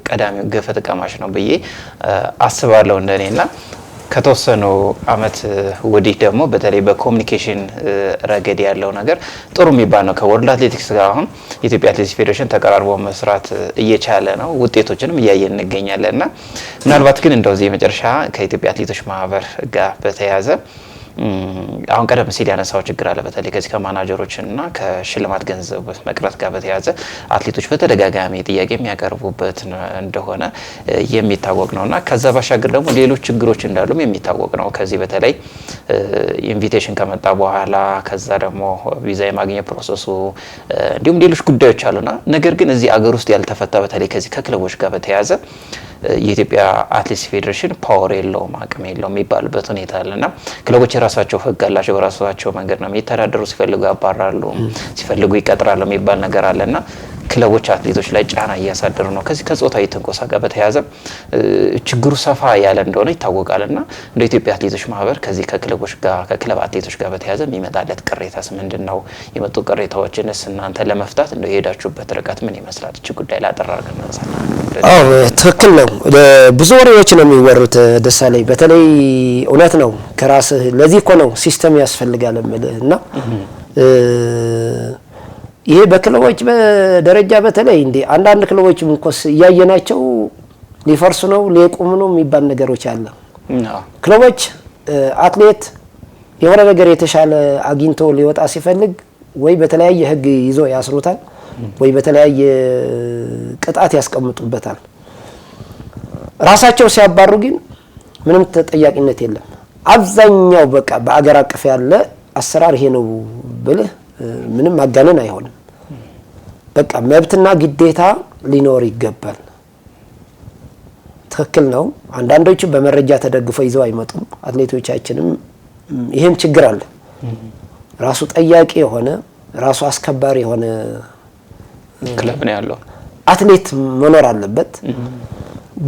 Speaker 1: ቀዳሚው ገፈት ቀማሽ ነው ብዬ አስባለሁ እንደኔና ከተወሰኑ አመት ወዲህ ደግሞ በተለይ በኮሙኒኬሽን ረገድ ያለው ነገር ጥሩ የሚባል ነው። ከወርልድ አትሌቲክስ ጋር አሁን የኢትዮጵያ አትሌቲክስ ፌዴሬሽን ተቀራርቦ መስራት እየቻለ ነው። ውጤቶችንም እያየን እንገኛለንና ምናልባት ግን እንደዚህ የመጨረሻ ከኢትዮጵያ አትሌቶች ማህበር ጋር በተያያዘ አሁን ቀደም ሲል ያነሳው ችግር አለ። በተለይ ከዚህ ከማናጀሮችና ከሽልማት ገንዘብ መቅረት ጋር በተያያዘ አትሌቶች በተደጋጋሚ ጥያቄ የሚያቀርቡበት እንደሆነ የሚታወቅ ነውና ከዛ ባሻገር ደግሞ ሌሎች ችግሮች እንዳሉም የሚታወቅ ነው። ከዚህ በተለይ ኢንቪቴሽን ከመጣ በኋላ ከዛ ደግሞ ቪዛ የማግኘት ፕሮሰሱ እንዲሁም ሌሎች ጉዳዮች አሉና ነገር ግን እዚህ አገር ውስጥ ያልተፈታ በተለይ ከዚህ ከክለቦች ጋር በተያያዘ የኢትዮጵያ አትሌቲክስ ፌዴሬሽን ፓወር የለውም አቅም የለውም የሚባልበት ሁኔታ አለና ክለቦች የራሳቸው ህግ አላቸው፣ በራሳቸው መንገድ ነው የሚተዳደሩ። ሲፈልጉ ያባራሉ፣ ሲፈልጉ ይቀጥራሉ የሚባል ነገር አለና ክለቦች አትሌቶች ላይ ጫና እያሳደሩ ነው። ከዚህ ከጾታዊ ትንኮሳ ጋር በተያያዘ ችግሩ ሰፋ ያለ እንደሆነ ይታወቃልና እንደ ኢትዮጵያ አትሌቶች ማህበር ከዚህ ከክለቦች ጋር ከክለብ አትሌቶች ጋር በተያያዘ የሚመጣለት ቅሬታስ ምንድነው? የመጡ ቅሬታዎችንስ እናንተ ለመፍታት እንደ ሄዳችሁበት ርቀት ምን ይመስላል? እቺ ጉዳይ ላይ አጠራርገን እናንሳና።
Speaker 2: አዎ ትክክል ነው። ብዙ ወሬዎች ነው የሚወሩት ደሳለኝ። በተለይ እውነት ነው ከራስ ለዚህ እኮ ነው ሲስተም ያስፈልጋል እምልህና ይሄ በክለቦች በደረጃ በተለይ እንዴ አንዳንድ ክለቦች እንኳን ያየናቸው ሊፈርሱ ነው ሊቆሙ ነው የሚባል ነገሮች አለ። ክለቦች አትሌት የሆነ ነገር የተሻለ አግኝቶ ሊወጣ ሲፈልግ ወይ በተለያየ ህግ ይዞ ያስሩታል ወይ በተለያየ ቅጣት ያስቀምጡበታል። ራሳቸው ሲያባሩ ግን ምንም ተጠያቂነት የለም። አብዛኛው በቃ በአገር አቀፍ ያለ አሰራር ይሄ ነው ብለህ ምንም ማጋነን አይሆንም። በቃ መብትና ግዴታ ሊኖር ይገባል። ትክክል ነው። አንዳንዶቹ በመረጃ ተደግፈው ይዘው አይመጡም። አትሌቶቻችንም ይሄም ችግር አለ። ራሱ ጠያቂ የሆነ ራሱ አስከባሪ የሆነ
Speaker 1: ክለብ ነው ያለው
Speaker 2: አትሌት መኖር አለበት።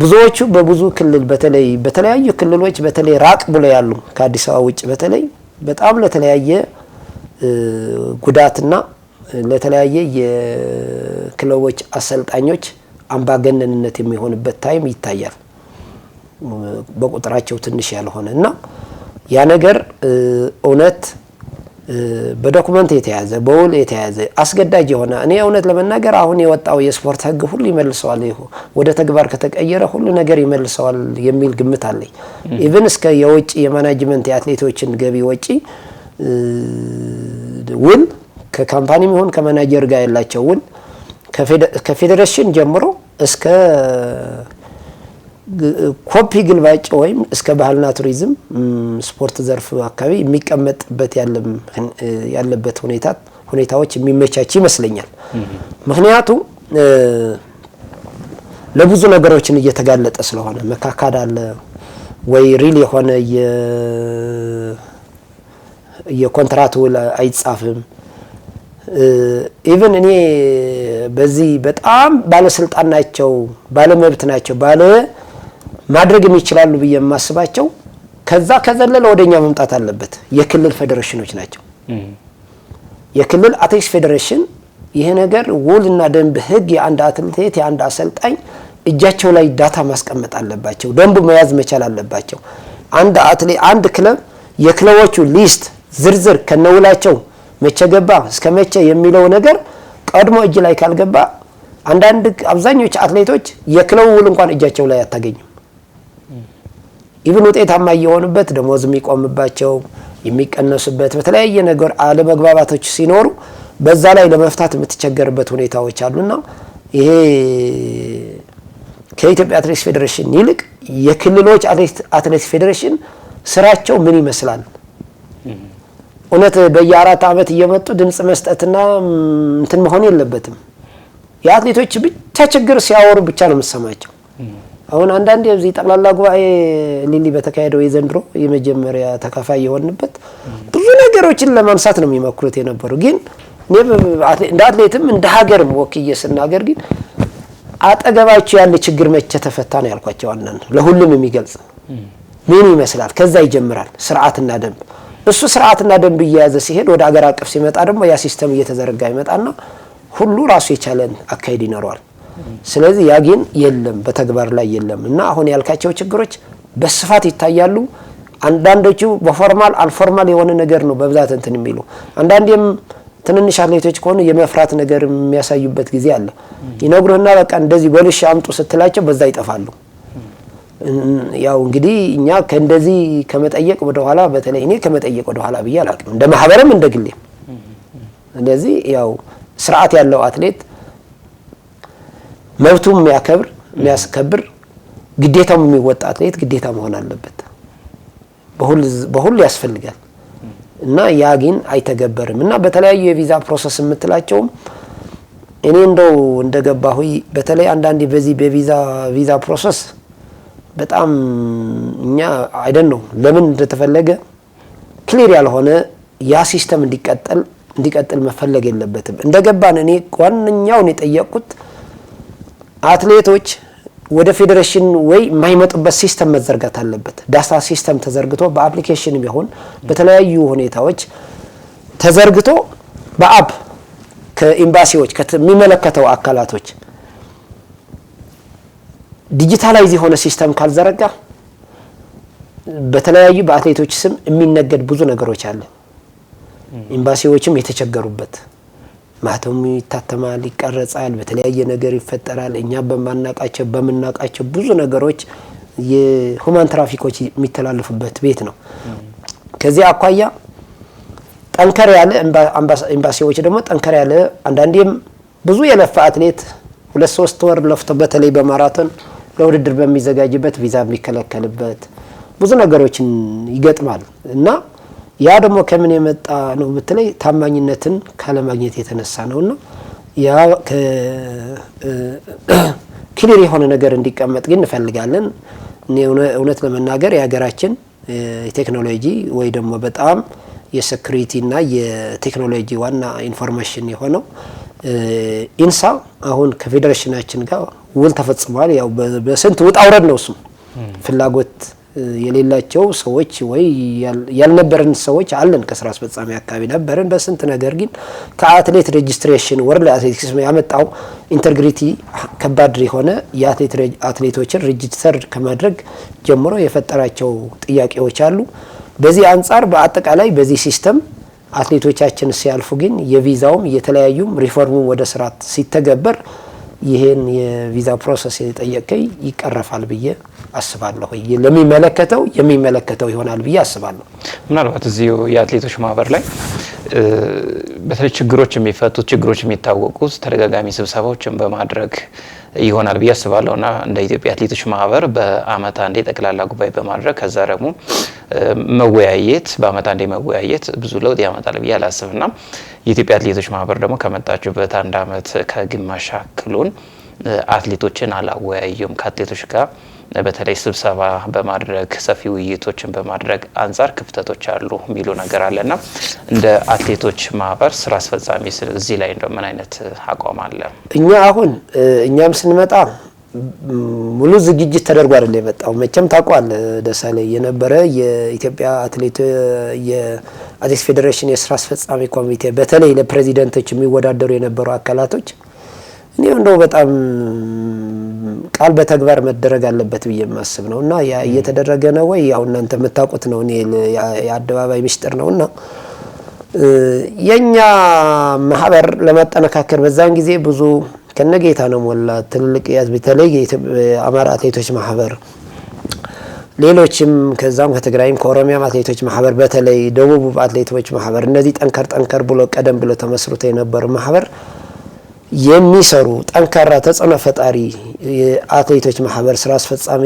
Speaker 2: ብዙዎቹ በብዙ ክልል በተለይ በተለያዩ ክልሎች በተለይ ራቅ ብለው ያሉ ከአዲስ አበባ ውጭ በተለይ በጣም ለተለያየ ጉዳትና ለተለያየ የክለቦች አሰልጣኞች አምባገነንነት የሚሆንበት ታይም ይታያል። በቁጥራቸው ትንሽ ያልሆነ እና ያ ነገር እውነት በዶክመንት የተያዘ በውል የተያዘ አስገዳጅ የሆነ እኔ እውነት ለመናገር አሁን የወጣው የስፖርት ህግ ሁሉ ይመልሰዋል ወደ ተግባር ከተቀየረ ሁሉ ነገር ይመልሰዋል የሚል ግምት አለኝ። ኢቭን እስከ የውጪ የማኔጅመንት የአትሌቶችን ገቢ ወጪ ውል ከካምፓኒም ይሁን ከማናጀር ጋር ያላቸው ውል ከፌዴሬሽን ጀምሮ እስከ ኮፒ ግልባጭ ወይም እስከ ባህልና ቱሪዝም ስፖርት ዘርፍ አካባቢ የሚቀመጥበት ያለበት ሁኔታዎች የሚመቻች ይመስለኛል። ምክንያቱም ለብዙ ነገሮችን እየተጋለጠ ስለሆነ መካካድ አለ ወይ ሪል የሆነ የኮንትራት ውል አይጻፍም። ኢቭን እኔ በዚህ በጣም ባለስልጣን ናቸው ባለመብት ናቸው ባለ ማድረግ የሚችላሉ ብዬ የማስባቸው ከዛ ከዘለለ ወደኛ መምጣት አለበት የክልል ፌዴሬሽኖች ናቸው። የክልል አትሌቲክስ ፌዴሬሽን ይሄ ነገር ውልና ደንብ ህግ የአንድ አትሌት የአንድ አሰልጣኝ እጃቸው ላይ ዳታ ማስቀመጥ አለባቸው። ደንቡ መያዝ መቻል አለባቸው። አንድ ክለብ የክለቦቹ ሊስት ዝርዝር ከነውላቸው መቼ ገባ እስከ መቼ የሚለው ነገር ቀድሞ እጅ ላይ ካልገባ አብዛኞቹ አትሌቶች የክለቡ ውል እንኳን እጃቸው ላይ አታገኝም። ኢቭን ውጤታማ የሆኑበት ደሞዝ የሚቆምባቸው የሚቀነሱበት በተለያየ ነገር አለመግባባቶች ሲኖሩ በዛ ላይ ለመፍታት የምትቸገርበት ሁኔታዎች አሉና ይሄ ከኢትዮጵያ አትሌቲክስ ፌዴሬሽን ይልቅ የክልሎች አትሌቲክስ ፌዴሬሽን ስራቸው ምን ይመስላል? እውነት በየ4 አመት እየመጡ ድምጽ መስጠትና እንትን መሆን የለበትም። የአትሌቶች ብቻ ችግር ሲያወሩ ብቻ ነው የምሰማቸው። አሁን አንዳንዴ እዚህ ጠቅላላ ጉባኤ ሊሊ በተካሄደው የዘንድሮ የመጀመሪያ ተካፋይ የሆንበት ብዙ ነገሮችን ለማንሳት ነው የሚመክሩት የነበሩ ግን እንደ አትሌትም እንደ ሀገርም ወክዬ ስናገር ግን አጠገባቸው ያለ ችግር መቼ ተፈታ ነው ያልኳቸው። አንዳንድ ለሁሉም የሚገልጽ ምን ይመስላል ከዛ ይጀምራል ስርዓትና ደንብ እሱ ስርዓትና ደንብ እየያዘ ሲሄድ ወደ ሀገር አቀፍ ሲመጣ ደግሞ ያ ሲስተም እየተዘረጋ ይመጣና ሁሉ ራሱ የቻለን አካሄድ ይኖረዋል። ስለዚህ ያ ግን የለም በተግባር ላይ የለም እና አሁን ያልካቸው ችግሮች በስፋት ይታያሉ። አንዳንዶቹ በፎርማል አልፎርማል የሆነ ነገር ነው በብዛት እንትን የሚሉ አንዳንዴም ትንንሽ አትሌቶች ከሆኑ የመፍራት ነገር የሚያሳዩበት ጊዜ አለ። ይነግሩህና በቃ እንደዚህ በልሽ አምጡ ስትላቸው በዛ ይጠፋሉ። ያው እንግዲህ እኛ ከእንደዚህ ከመጠየቅ ወደ ኋላ በተለይ እኔ ከመጠየቅ ወደ ኋላ ብዬ አላውቅም እንደ ማህበርም እንደ ግሌም። እንደዚህ ያው ስርዓት ያለው አትሌት መብቱም የሚያስከብር ግዴታው የሚወጣ አትሌት ግዴታ መሆን አለበት። በሁሉ ያስፈልጋል እና ያ ግን አይተገበርም እና በተለያዩ የቪዛ ፕሮሰስ የምትላቸውም እኔ እንደገባሁ በተለይ አንዳንዴ በዚህ በቪዛ ፕሮሰስ በጣም እኛ አይደን ነው ለምን እንደተፈለገ ክሊር ያልሆነ ያ ሲስተም እንዲቀጥል መፈለግ የለበትም። እንደገባን እኔ ዋንኛውን የጠየቁት አትሌቶች ወደ ፌዴሬሽን ወይ የማይመጡበት ሲስተም መዘርጋት አለበት። ዳታ ሲስተም ተዘርግቶ በአፕሊኬሽን ቢሆን በተለያዩ ሁኔታዎች ተዘርግቶ በአፕ ከኤምባሲዎች ከሚመለከተው አካላቶች ዲጂታላይዝ የሆነ ሲስተም ካልዘረጋ በተለያዩ በአትሌቶች ስም የሚነገድ ብዙ ነገሮች አለ። ኤምባሲዎችም የተቸገሩበት ማተሙ ይታተማል፣ ይቀረጻል፣ በተለያየ ነገር ይፈጠራል። እኛ በምናቃቸው ብዙ ነገሮች የሁማን ትራፊኮች የሚተላለፉበት ቤት ነው። ከዚህ አኳያ ጠንከር ያለ ኤምባሲዎች ደግሞ ጠንከር ያለ አንዳንዴም ብዙ የለፋ አትሌት 2-3 ወር ለፍቶ በተለይ በማራቶን ለውድድር በሚዘጋጅበት ቪዛ የሚከለከልበት ብዙ ነገሮችን ይገጥማል እና ያ ደግሞ ከምን የመጣ ነው ብትለይ ታማኝነትን ካለማግኘት የተነሳ ነውና ያ ክሊር የሆነ ነገር እንዲቀመጥ ግን እንፈልጋለን። እውነት ለመናገር የሀገራችን የቴክኖሎጂ ወይ ደግሞ በጣም የሴኩሪቲ እና የቴክኖሎጂ ዋና ኢንፎርሜሽን የሆነው ኢንሳ አሁን ከፌዴሬሽናችን ጋር ውል ተፈጽሟል። ያው በስንት ውጣ ውረድ ነው እሱም ፍላጎት የሌላቸው ሰዎች ወይ ያልነበረን ሰዎች አለን። ከስራ አስፈጻሚ አካባቢ ነበርን በስንት ነገር ግን ከአትሌት ሬጂስትሬሽን ወርልድ አትሌቲክስ ያመጣው ኢንተግሪቲ ከባድ የሆነ የአትሌቶችን ሬጂስተር ከማድረግ ጀምሮ የፈጠራቸው ጥያቄዎች አሉ። በዚህ አንጻር በአጠቃላይ በዚህ ሲስተም አትሌቶቻችን ሲያልፉ ግን የቪዛውም የተለያዩም ሪፎርሙም ወደ ስርዓት ሲተገበር ይሄን የቪዛ ፕሮሰስ የጠየቀኝ ይቀረፋል ብዬ አስባለሁ። የሚመለከተው ይሆናል ብዬ አስባለሁ።
Speaker 1: ምናልባት እዚህ የአትሌቶች ማህበር ላይ በተለይ ችግሮች የሚፈቱት ችግሮች የሚታወቁት ተደጋጋሚ ስብሰባዎችን በማድረግ ይሆናል ብዬ አስባለሁና እንደ ኢትዮጵያ አትሌቶች ማህበር በአመት አንዴ ጠቅላላ ጉባኤ በማድረግ ከዛ ደግሞ በአመት አንዴ መወያየት ብዙ ለውጥ ያመጣል ብዬ አላስብና የኢትዮጵያ አትሌቶች ማህበር ደግሞ ከመጣችበት 1 አመት ከግማሽ ያክሉን አትሌቶችን አላወያዩም። ከአትሌቶች ጋር በተለይ ስብሰባ በማድረግ ሰፊ ውይይቶችን በማድረግ አንጻር ክፍተቶች አሉ የሚሉ ነገር አለና እንደ አትሌቶች ማህበር ስራ አስፈጻሚ እዚህ ላይ እንደምን አይነት አቋም አለ?
Speaker 2: እኛም ስንመጣ ሙሉ ዝግጅት ተደርጎ አይደል የመጣው። መቼም ታቋል ደሳለኝ የነበረ የኢትዮጵያ የአትሌቲክስ ፌዴሬሽን የስራ አስፈጻሚ ኮሚቴ በተለይ ለፕሬዚዳንቶች የሚወዳደሩ የነበሩ አካላቶች እኔ እንደው በጣም ቃል በተግባር መደረግ አለበት ብዬ የማስብ ነውና ያ እየተደረገ ነው ወይ? ያው እናንተ የምታውቁት ነው። እኔ የአደባባይ ሚስጥር ነውና የኛ ማህበር ለማጠናከር በዛን ጊዜ ብዙ ከነጌታ ነው ሞላ ትልቅ በተለይ የአማራ አትሌቶች ማህበር ሌሎችም ከዛም ከትግራይም ከኦሮሚያም አትሌቶች ማህበር በተለይ ደቡብ አትሌቶች ማህበር እነዚህ ጠንከር ብሎ ቀደም ብሎ ተመስርቶ የነበሩ ማህበር የሚሰሩ ጠንካራ ተጽዕኖ ፈጣሪ የአትሌቶች ማህበር ስራ አስፈጻሚ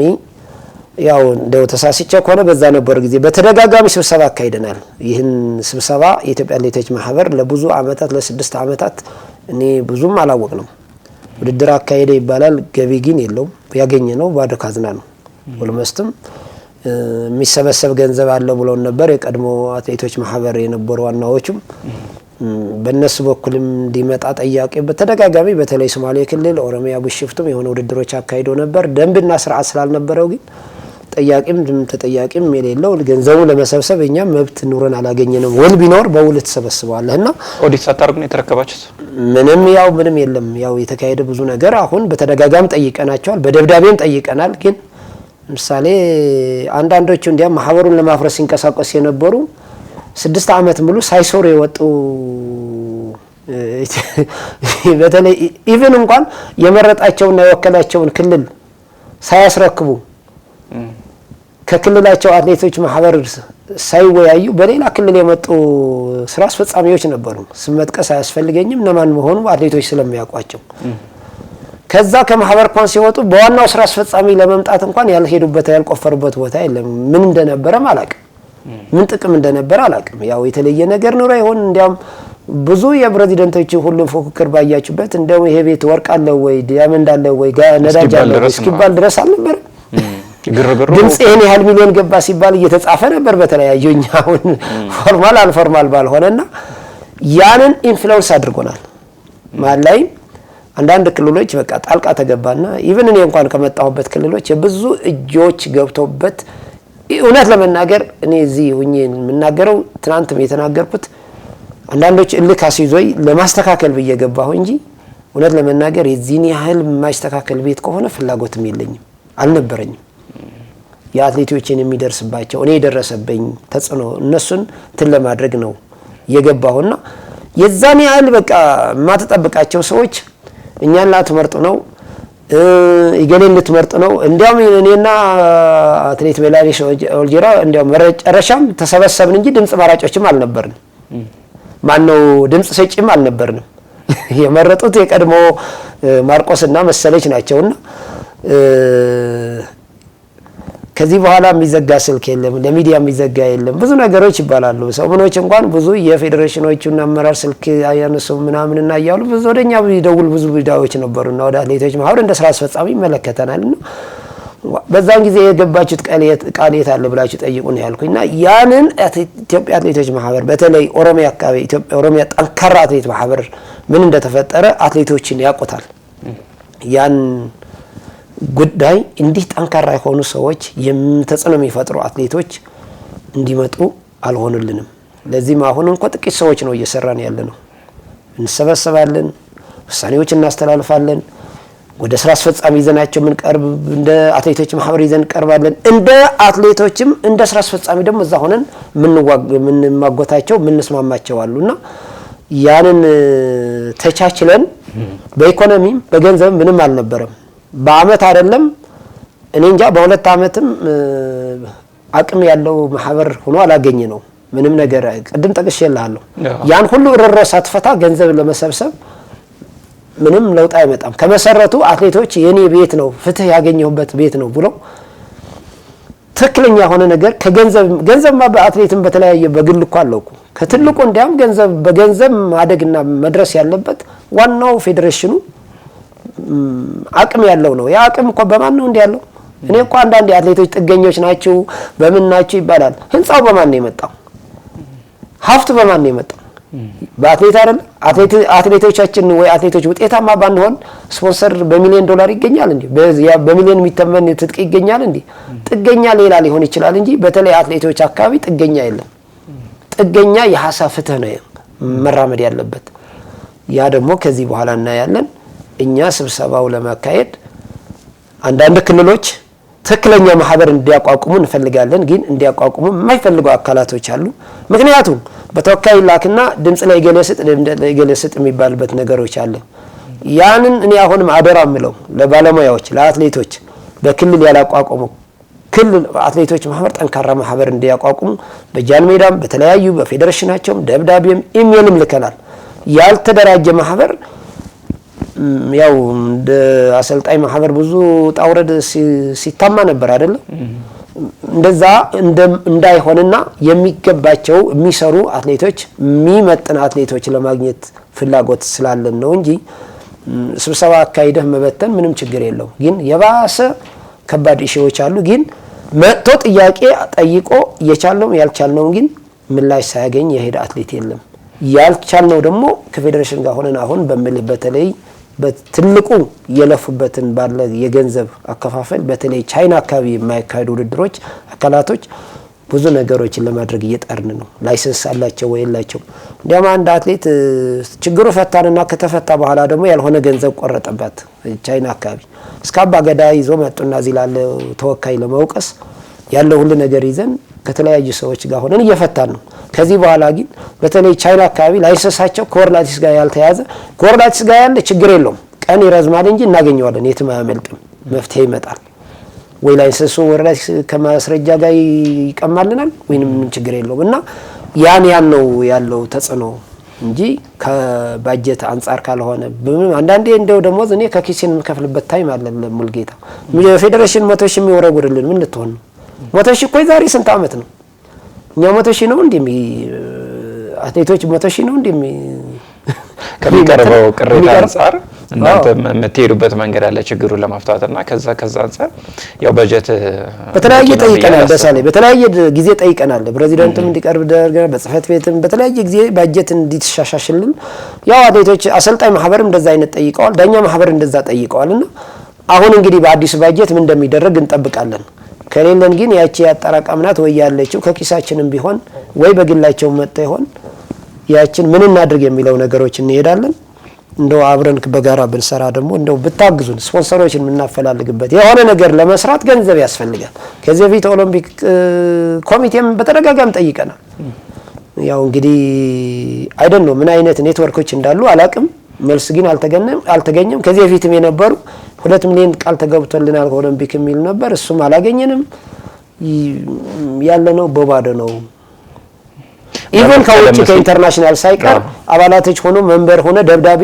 Speaker 2: ያው እንደው ተሳስቼ ከሆነ በዛ ነበር ጊዜ በተደጋጋሚ ስብሰባ አካሂደናል። ይህን ስብሰባ የኢትዮጵያ አትሌቶች ማህበር ለብዙ አመታት ለ6 አመታት እኔ ብዙም አላወቅንም። ውድድር አካሄደ ይባላል፣ ገቢ ግን የለውም። ያገኘነው ባዶ ካዝና ነው። ወልመስትም የሚሰበሰብ ገንዘብ አለ ብለው ነበር የቀድሞ አትሌቶች ማህበር የነበሩ ዋናዎቹም በእነሱ በኩልም እንዲመጣ ጠያቄ በተደጋጋሚ በተለይ ሶማሌ ክልል ኦሮሚያ ቢሽፍቱም የሆነ ውድድሮች አካሂዶ ነበር። ደንብና ስርዓት ስላልነበረው ግን ተጠያቂም የሌለው ገንዘቡ ለመሰብሰብ እኛ መብት ኑረን አላገኘንም። ውል ቢኖር በውል ተሰበስበዋለህና
Speaker 1: ኦዲት ሳታርጉ ነው የተረከባችሁት?
Speaker 2: ምንም የለም። ያው የተካሄደ ብዙ ነገር አሁን በተደጋጋሚ ጠይቀናቸዋል፣ በደብዳቤም ጠይቀናል። ግን ምሳሌ አንዳንዶቹ እንዲያም ማህበሩን ለማፍረስ ሲንቀሳቀሱ የነበሩ 6 አመት ሙሉ ሳይሶር የወጡ በተለይ ኢቭን እንኳን የመረጣቸውና የወከላቸውን ክልል ሳያስረክቡ ከክልላቸው አትሌቶች ማህበር ሳይወያዩ በሌላ ክልል የመጡ ስራ አስፈጻሚዎች ነበሩ። ስም መጥቀስ አያስፈልገኝም እነማን መሆኑ አትሌቶች ስለሚያውቋቸው። ከዛ ከማህበር ኳን ሲወጡ በዋናው ስራ አስፈጻሚ ለመምጣት እንኳን ያልሄዱበት ያልቆፈሩበት ቦታ የለም። ምን እንደነበረ አላውቅም፣ ምን ጥቅም እንደነበረ አላውቅም። ያው የተለየ ነገር ኖሮ ይሆን እንዲያም ብዙ የፕሬዚዳንቶች ሁሉ ፉክክር ባያችሁበት እንደው ይሄ ቤት ወርቅ አለው ወይ ዲያመንድ አለው ወይ ነዳጅ አለው እስኪባል ድረስ አልነበረ። ድምጽ ይሄን ያህል ሚሊዮን ገባ ሲባል እየተጻፈ ነበር በተለያዩኛ አሁን ፎርማል አልፎርማል ባልሆነና ያንን ኢንፍሉዌንስ አድርጎናል። ማላይ አንዳንድ ክልሎች በቃ ጣልቃ ተገባና ኢቭን እኔ እንኳን ከመጣሁበት ክልሎች የብዙ እጆች ገብተውበት እውነት ለመናገር እኔ እዚህ ሆኜ የምናገረው ትናንትም የተናገርኩት አንዳንዶች እልክ አስይዞይ ለማስተካከል በየገባሁ እንጂ እውነት ለመናገር የዚህን ያህል ማስተካከል ቤት ከሆነ ፍላጎትም የለኝም አልነበረኝም። የአትሌቶችን የሚደርስባቸው እኔ የደረሰብኝ ተጽዕኖ እነሱን እንትን ለማድረግ ነው የገባውና የዛን ያህል በቃ ማተጠብቃቸው ሰዎች እኛን ላትመርጡ ነው ይገሌን ልትመርጡ ነው። እንዲያውም እኔና አትሌት ቤላኔሽ ኦልጂራ እንዲያውም መጨረሻም ተሰበሰብን እንጂ ድምጽ ማራጮችም አልነበርንም። ማነው ድምጽ ሰጪም አልነበርንም። የመረጡት የቀድሞ ማርቆስና መሰለች ናቸውና ከዚህ በኋላ የሚዘጋ ስልክ የለም፣ ለሚዲያ የሚዘጋ የለም። ብዙ ነገሮች ይባላሉ። ሰሞኑን እንኳን ብዙ የፌዴሬሽኖቹና አመራር ስልክ አያነሱ ምናምንና እያሉ ብዙ ወደኛ ይደውል ብዙ ቪዲዮዎች ነበሩና ወደ አትሌቶች ማህበር እንደ ስራ አስፈጻሚ ይመለከተናልና በዛን ጊዜ የገባችሁት ቃል የት አለ ብላችሁ ጠይቁን ያልኩኝና ያንን ኢትዮጵያ አትሌቶች ማህበር በተለይ ኦሮሚያ አካባቢ ኢትዮጵያ ኦሮሚያ ጠንካራ አትሌት ማህበር ምን እንደተፈጠረ አትሌቶችን ያውቁታል። ያን ጉዳይ እንዲህ ጠንካራ የሆኑ ሰዎች ተጽዕኖ የሚፈጥሩ አትሌቶች እንዲመጡ አልሆኑልንም። ለዚህም አሁን እንኳን ጥቂት ሰዎች ነው እየሰራን ያለ ነው። እንሰበሰባለን፣ ውሳኔዎች እናስተላልፋለን። ወደ ስራ አስፈጻሚ ይዘናቸው ምን ቀርብ እንደ አትሌቶች ማህበር ይዘን ቀርባለን። እንደ አትሌቶችም እንደ ስራ አስፈጻሚ ደግሞ እዛ ሆነን ምን ማጎታቸው ምን ስማማቸው አሉና ያንን ተቻችለን በኢኮኖሚም በገንዘብ ምንም አልነበረም። በአመት አይደለም እኔ እንጃ በሁለት አመትም አቅም ያለው ማህበር ሆኖ አላገኘ ነው ምንም ነገር ቅድም ጠቅሼልሃለሁ። ያን ሁሉ ረሮ ሳትፈታ ገንዘብ ለመሰብሰብ ምንም ለውጥ አይመጣም። ከመሰረቱ አትሌቶች የኔ ቤት ነው ፍትህ ያገኘሁበት ቤት ነው ብሎ ትክክለኛ የሆነ ነገር ገንዘብማ በአትሌትም በተለያየ በግል እኮ አለው እኮ ከትልቁ እንዲያም በገንዘብ ማደግና መድረስ ያለበት ዋናው ፌዴሬሽኑ አቅም ያለው ነው። ያ አቅም እኮ በማን ነው እንዴ ያለው? እኔ እኮ አንዳንድ አትሌቶች ጥገኞች ናቸው በምን ናቸው ይባላል። ህንጻው በማን ነው የመጣው? ሀብቱ በማን ነው የመጣው? በአትሌት አይደል? አትሌቶቻችን ወይ አትሌቶች ውጤታማ ባንሆን ስፖንሰር በሚሊዮን ዶላር ይገኛል እንዴ? በሚሊዮን የሚተመን ትጥቅ ይገኛል እንዴ? ጥገኛ ሌላ ሊሆን ይችላል እንጂ በተለይ አትሌቶች አካባቢ ጥገኛ የለም። ጥገኛ የሀሳብ ፍትህ ነው መራመድ ያለበት። ያ ደግሞ ከዚህ በኋላ እናያለን። እኛ ስብሰባው ለማካሄድ አንዳንድ ክልሎች ትክክለኛ ማህበር እንዲያቋቁሙ እንፈልጋለን። ግን እንዲያቋቁሙ የማይፈልጉ አካላቶች አሉ። ምክንያቱም በተወካይ ላክና ድምጽ ላይ ገለስጥ የሚባልበት ነገሮች አለ። ያንን እኔ አሁንም አደራ ምለው ለባለሙያዎች ለአትሌቶች በክልል ያላቋቋሙ ክልል አትሌቶች ማህበር ጠንካራ ማህበር እንዲያቋቁሙ በጃን ሜዳም በተለያዩ በፌዴሬሽናቸውም ደብዳቤም ኢሜልም ልከናል። ያልተደራጀ ማህበር ያው እንደ አሰልጣኝ ማህበር ብዙ ጣውረድ ሲታማ ነበር አይደለም። እንደዛ እንዳይሆንና የሚገባቸው የሚሰሩ አትሌቶች የሚመጥን አትሌቶች ለማግኘት ፍላጎት ስላለን ነው እንጂ ስብሰባ አካይደህ መበተን ምንም ችግር የለው። ግን የባሰ ከባድ ኢሹዎች አሉ። ግን መጥቶ ጥያቄ ጠይቆ የቻልነው ያልቻልነው ግን ምላሽ ሳያገኝ የሄደ አትሌት የለም። ያልቻልነው ደግሞ ከፌዴሬሽን ጋር ሆነን አሁን በመልህ በተለይ በትልቁ የለፉበትን ባለ የገንዘብ አከፋፈል በተለይ ቻይና አካባቢ የማይካሄዱ ውድድሮች አካላቶች ብዙ ነገሮችን ለማድረግ እየጣርን ነው። ላይሰንስ አላቸው ወይ የላቸው? እንዲያም አንድ አትሌት ችግሩ ፈታንና ከተፈታ በኋላ ደግሞ ያልሆነ ገንዘብ ቆረጠባት ቻይና አካባቢ እስከ አባ ገዳ ይዞ መጡና እዚህ ላለ ተወካይ ለማውቀስ ያለው ሁሉ ነገር ይዘን ከተለያዩ ሰዎች ጋር ሆነን እየፈታን ነው። ከዚህ በኋላ ግን በተለይ ቻይና አካባቢ ላይሰንሳቸው ከወርላቲስ ጋር ያልተያዘ ከወርላቲስ ጋር ያለ ችግር የለውም ቀን ይረዝማል እንጂ እናገኘዋለን፣ የትም አያመልጥም፣ መፍትሄ ይመጣል። ወይ ላይሰንሱ ወርላቲስ ከማስረጃ ጋር ይቀማልናል ወይንም ችግር የለውም። እና ያን ነው ያለው ተጽዕኖ እንጂ ከባጀት አንፃር ካልሆነ አንዳንዴ እንደው ደግሞ እኔ ከኪሴን የምከፍልበት ታይም አለ። ሙልጌታ ፌዴሬሽን 100 ሺህ የሚወረጉርልን ምን ልትሆን ነው? 100 ሺህ እኮ ዛሬ ስንት አመት ነው? እኛ 100 ሺህ ነው እንዴ አትሌቶች 100 ሺህ ነው እንዴ
Speaker 1: ከሚቀርበው ቅሬታ አንፃር እናንተ የምትሄዱበት መንገድ አለ ችግሩን ለማፍታትና ከዛ አንፃር ያው በጀት
Speaker 2: በተለያየ ጠይቀናል። ደሳሌ በተለያየ ጊዜ ጠይቀናል። ፕሬዚዳንቱም እንዲቀርብ ደርገናል። በጽህፈት ቤትም በተለያየ ጊዜ በጀት እንዲተሻሻሽልን ያው አትሌቶች አሰልጣኝ ማህበር እንደዛ አይነት ጠይቀዋል። ዳኛ ማህበር እንደዛ ጠይቀዋልና አሁን እንግዲህ በአዲስ በጀት ምን እንደሚደረግ እንጠብቃለን። ከሌለን ግን ያቺ ያጠራቀምናት ወይ ያለችው ከኪሳችንም ቢሆን ወይ በግላቸው መጣ ይሆን ያችን ምን እናድርግ የሚለው ነገሮች እንሄዳለን። እንደው አብረን በጋራ ብንሰራ ደግሞ እንደው ብታግዙን ስፖንሰሮችን የምናፈላልግበት የሆነ ነገር ለመስራት ገንዘብ ያስፈልጋል። ከዚህ በፊት ኦሎምፒክ ኮሚቴም በተደጋጋሚ ጠይቀናል። ያው እንግዲህ አይደል ነው ምን አይነት ኔትወርኮች እንዳሉ አላቅም። መልስ ግን አልተገኘም። ከዚህ በፊትም የነበሩ 2 ሚሊዮን ቃል ተገብቶልናል ኦሎምፒክ የሚል ነበር። እሱም አላገኘንም። ያለነው በባዶ ነው። ኢቨን ከውጭ ከኢንተርናሽናል ሳይቀር አባላቶች ሆኖ መንበር ሆነ ደብዳቤ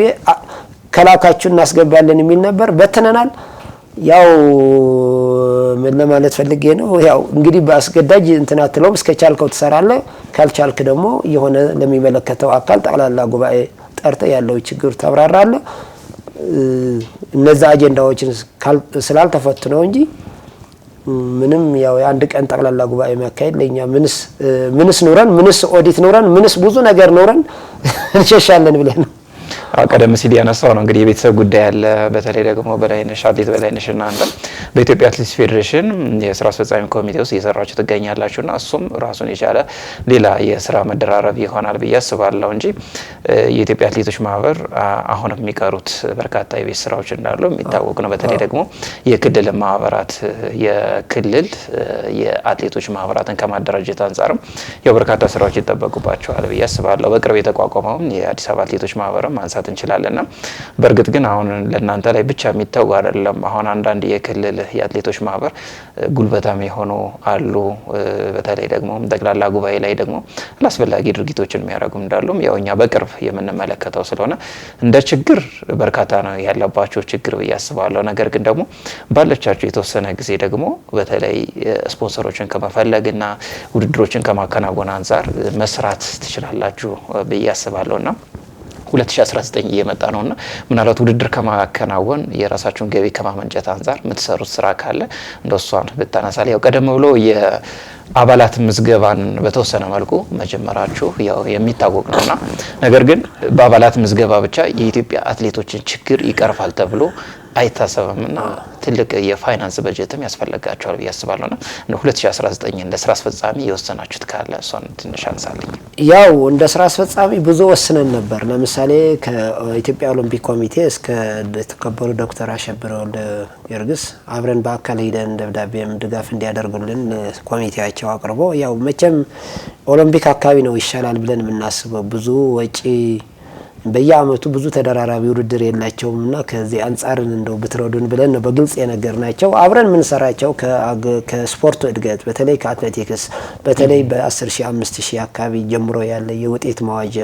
Speaker 2: ከላካችሁ እናስገባለን የሚል ነበር። በተነናል። ያው ምን ለማለት ፈልጌ ነው ያው እንግዲህ በአስገዳጅ እንትናትለውም እስከቻልከው ትሰራለህ፣ ካልቻልክ ደግሞ የሆነ ለሚመለከተው አካል ጠቅላላ ጉባኤ ጠርተ ያለው ችግር ተብራራለህ። እነዛ አጀንዳዎችን ስላልተፈቱ ነው እንጂ ምንም ያው የአንድ ቀን ጠቅላላ ጉባኤ ማካሄድ ለኛ ምንስ ኑረን ምንስ ኦዲት ኑረን ምንስ ብዙ ነገር ኑረን እንሸሻለን ብለን ነው።
Speaker 1: ቀደም ሲል ያነሳው ነው እንግዲህ የቤተሰብ ጉዳይ አለ። በተለይ ደግሞ በላይነሽ አትሌት በላይነሽ እና አንተ በኢትዮጵያ አትሌቲክስ ፌዴሬሽን የስራ አስፈጻሚ ኮሚቴ ውስጥ እየሰራችሁ ትገኛላችሁና እሱም ራሱን የቻለ ሌላ የስራ መደራረብ ይሆናል ብዬ አስባለሁ እንጂ የኢትዮጵያ አትሌቶች ማህበር አሁንም የሚቀሩት በርካታ የቤት ስራዎች እንዳሉ የሚታወቅ ነው። በተለይ ደግሞ የክልል ማህበራት የክልል የአትሌቶች ማህበራትን ከማደራጀት አንጻርም ያው በርካታ ስራዎች ይጠበቁባቸዋል ብዬ አስባለሁ። በቅርብ የተቋቋመው የአዲስ አበባ አትሌቶች ማህበር ማንሳት እንችላለንና በእርግጥ ግን አሁን ለእናንተ ላይ ብቻ የሚተው አይደለም። አሁን አንዳንድ የክልል የአትሌቶች ማህበር ጉልበታም የሆኑ አሉ። በተለይ ደግሞ ጠቅላላ ጉባኤ ላይ ደግሞ አላስፈላጊ ድርጊቶችን የሚያደርጉ እንዳሉም ያው እኛ በቅርብ የምንመለከተው ስለሆነ እንደ ችግር በርካታ ነው ያለባቸው ችግር ብዬ አስባለሁ። ነገር ግን ደግሞ ባለቻቸው የተወሰነ ጊዜ ደግሞ በተለይ ስፖንሰሮችን ከመፈለግና ውድድሮችን ከማከናወን አንጻር መስራት ትችላላችሁ ብዬ አስባለሁና 2019 እየመጣ ነውና ምናልባት ውድድር ከማከናወን የራሳችሁን ገቢ ከማመንጨት አንጻር የምትሰሩት ስራ ካለ እንደሷን ብታነሳል። ያው ቀደም ብሎ የአባላት ምዝገባን በተወሰነ መልኩ መጀመራችሁ ያው የሚታወቅ ነውና ነገር ግን በአባላት ምዝገባ ብቻ የኢትዮጵያ አትሌቶችን ችግር ይቀርፋል ተብሎ አይታሰብምና ትልቅ የፋይናንስ በጀትም ያስፈልጋቸዋል ብዬ አስባለሁና 2019 እንደ ስራ አስፈጻሚ የወሰናችሁት ካለ እሷን ትንሽ አንሳልኝ።
Speaker 2: ያው እንደ ስራ አስፈጻሚ ብዙ ወስነን ነበር። ለምሳሌ ከኢትዮጵያ ኦሎምፒክ ኮሚቴ እስከ ተከበሩ ዶክተር አሸብር ወልደ ጊዮርጊስ አብረን በአካል ሄደን ደብዳቤም ድጋፍ እንዲያደርጉልን ኮሚቴያቸው አቅርቦ ያው መቼም ኦሎምፒክ አካባቢ ነው ይሻላል ብለን የምናስበው ብዙ ወጪ በየአመቱ ብዙ ተደራራቢ ውድድር የላቸውምና ከዚህ አንጻር እንደው ብትረዱን ብለን ነው በግልጽ የነገርናቸው። አብረን ምን ሰራቸው ከስፖርቱ እድገት በተለይ ከአትሌቲክስ በተለይ በ10000 5000 አካባቢ ጀምሮ ያለ የውጤት መዋጀ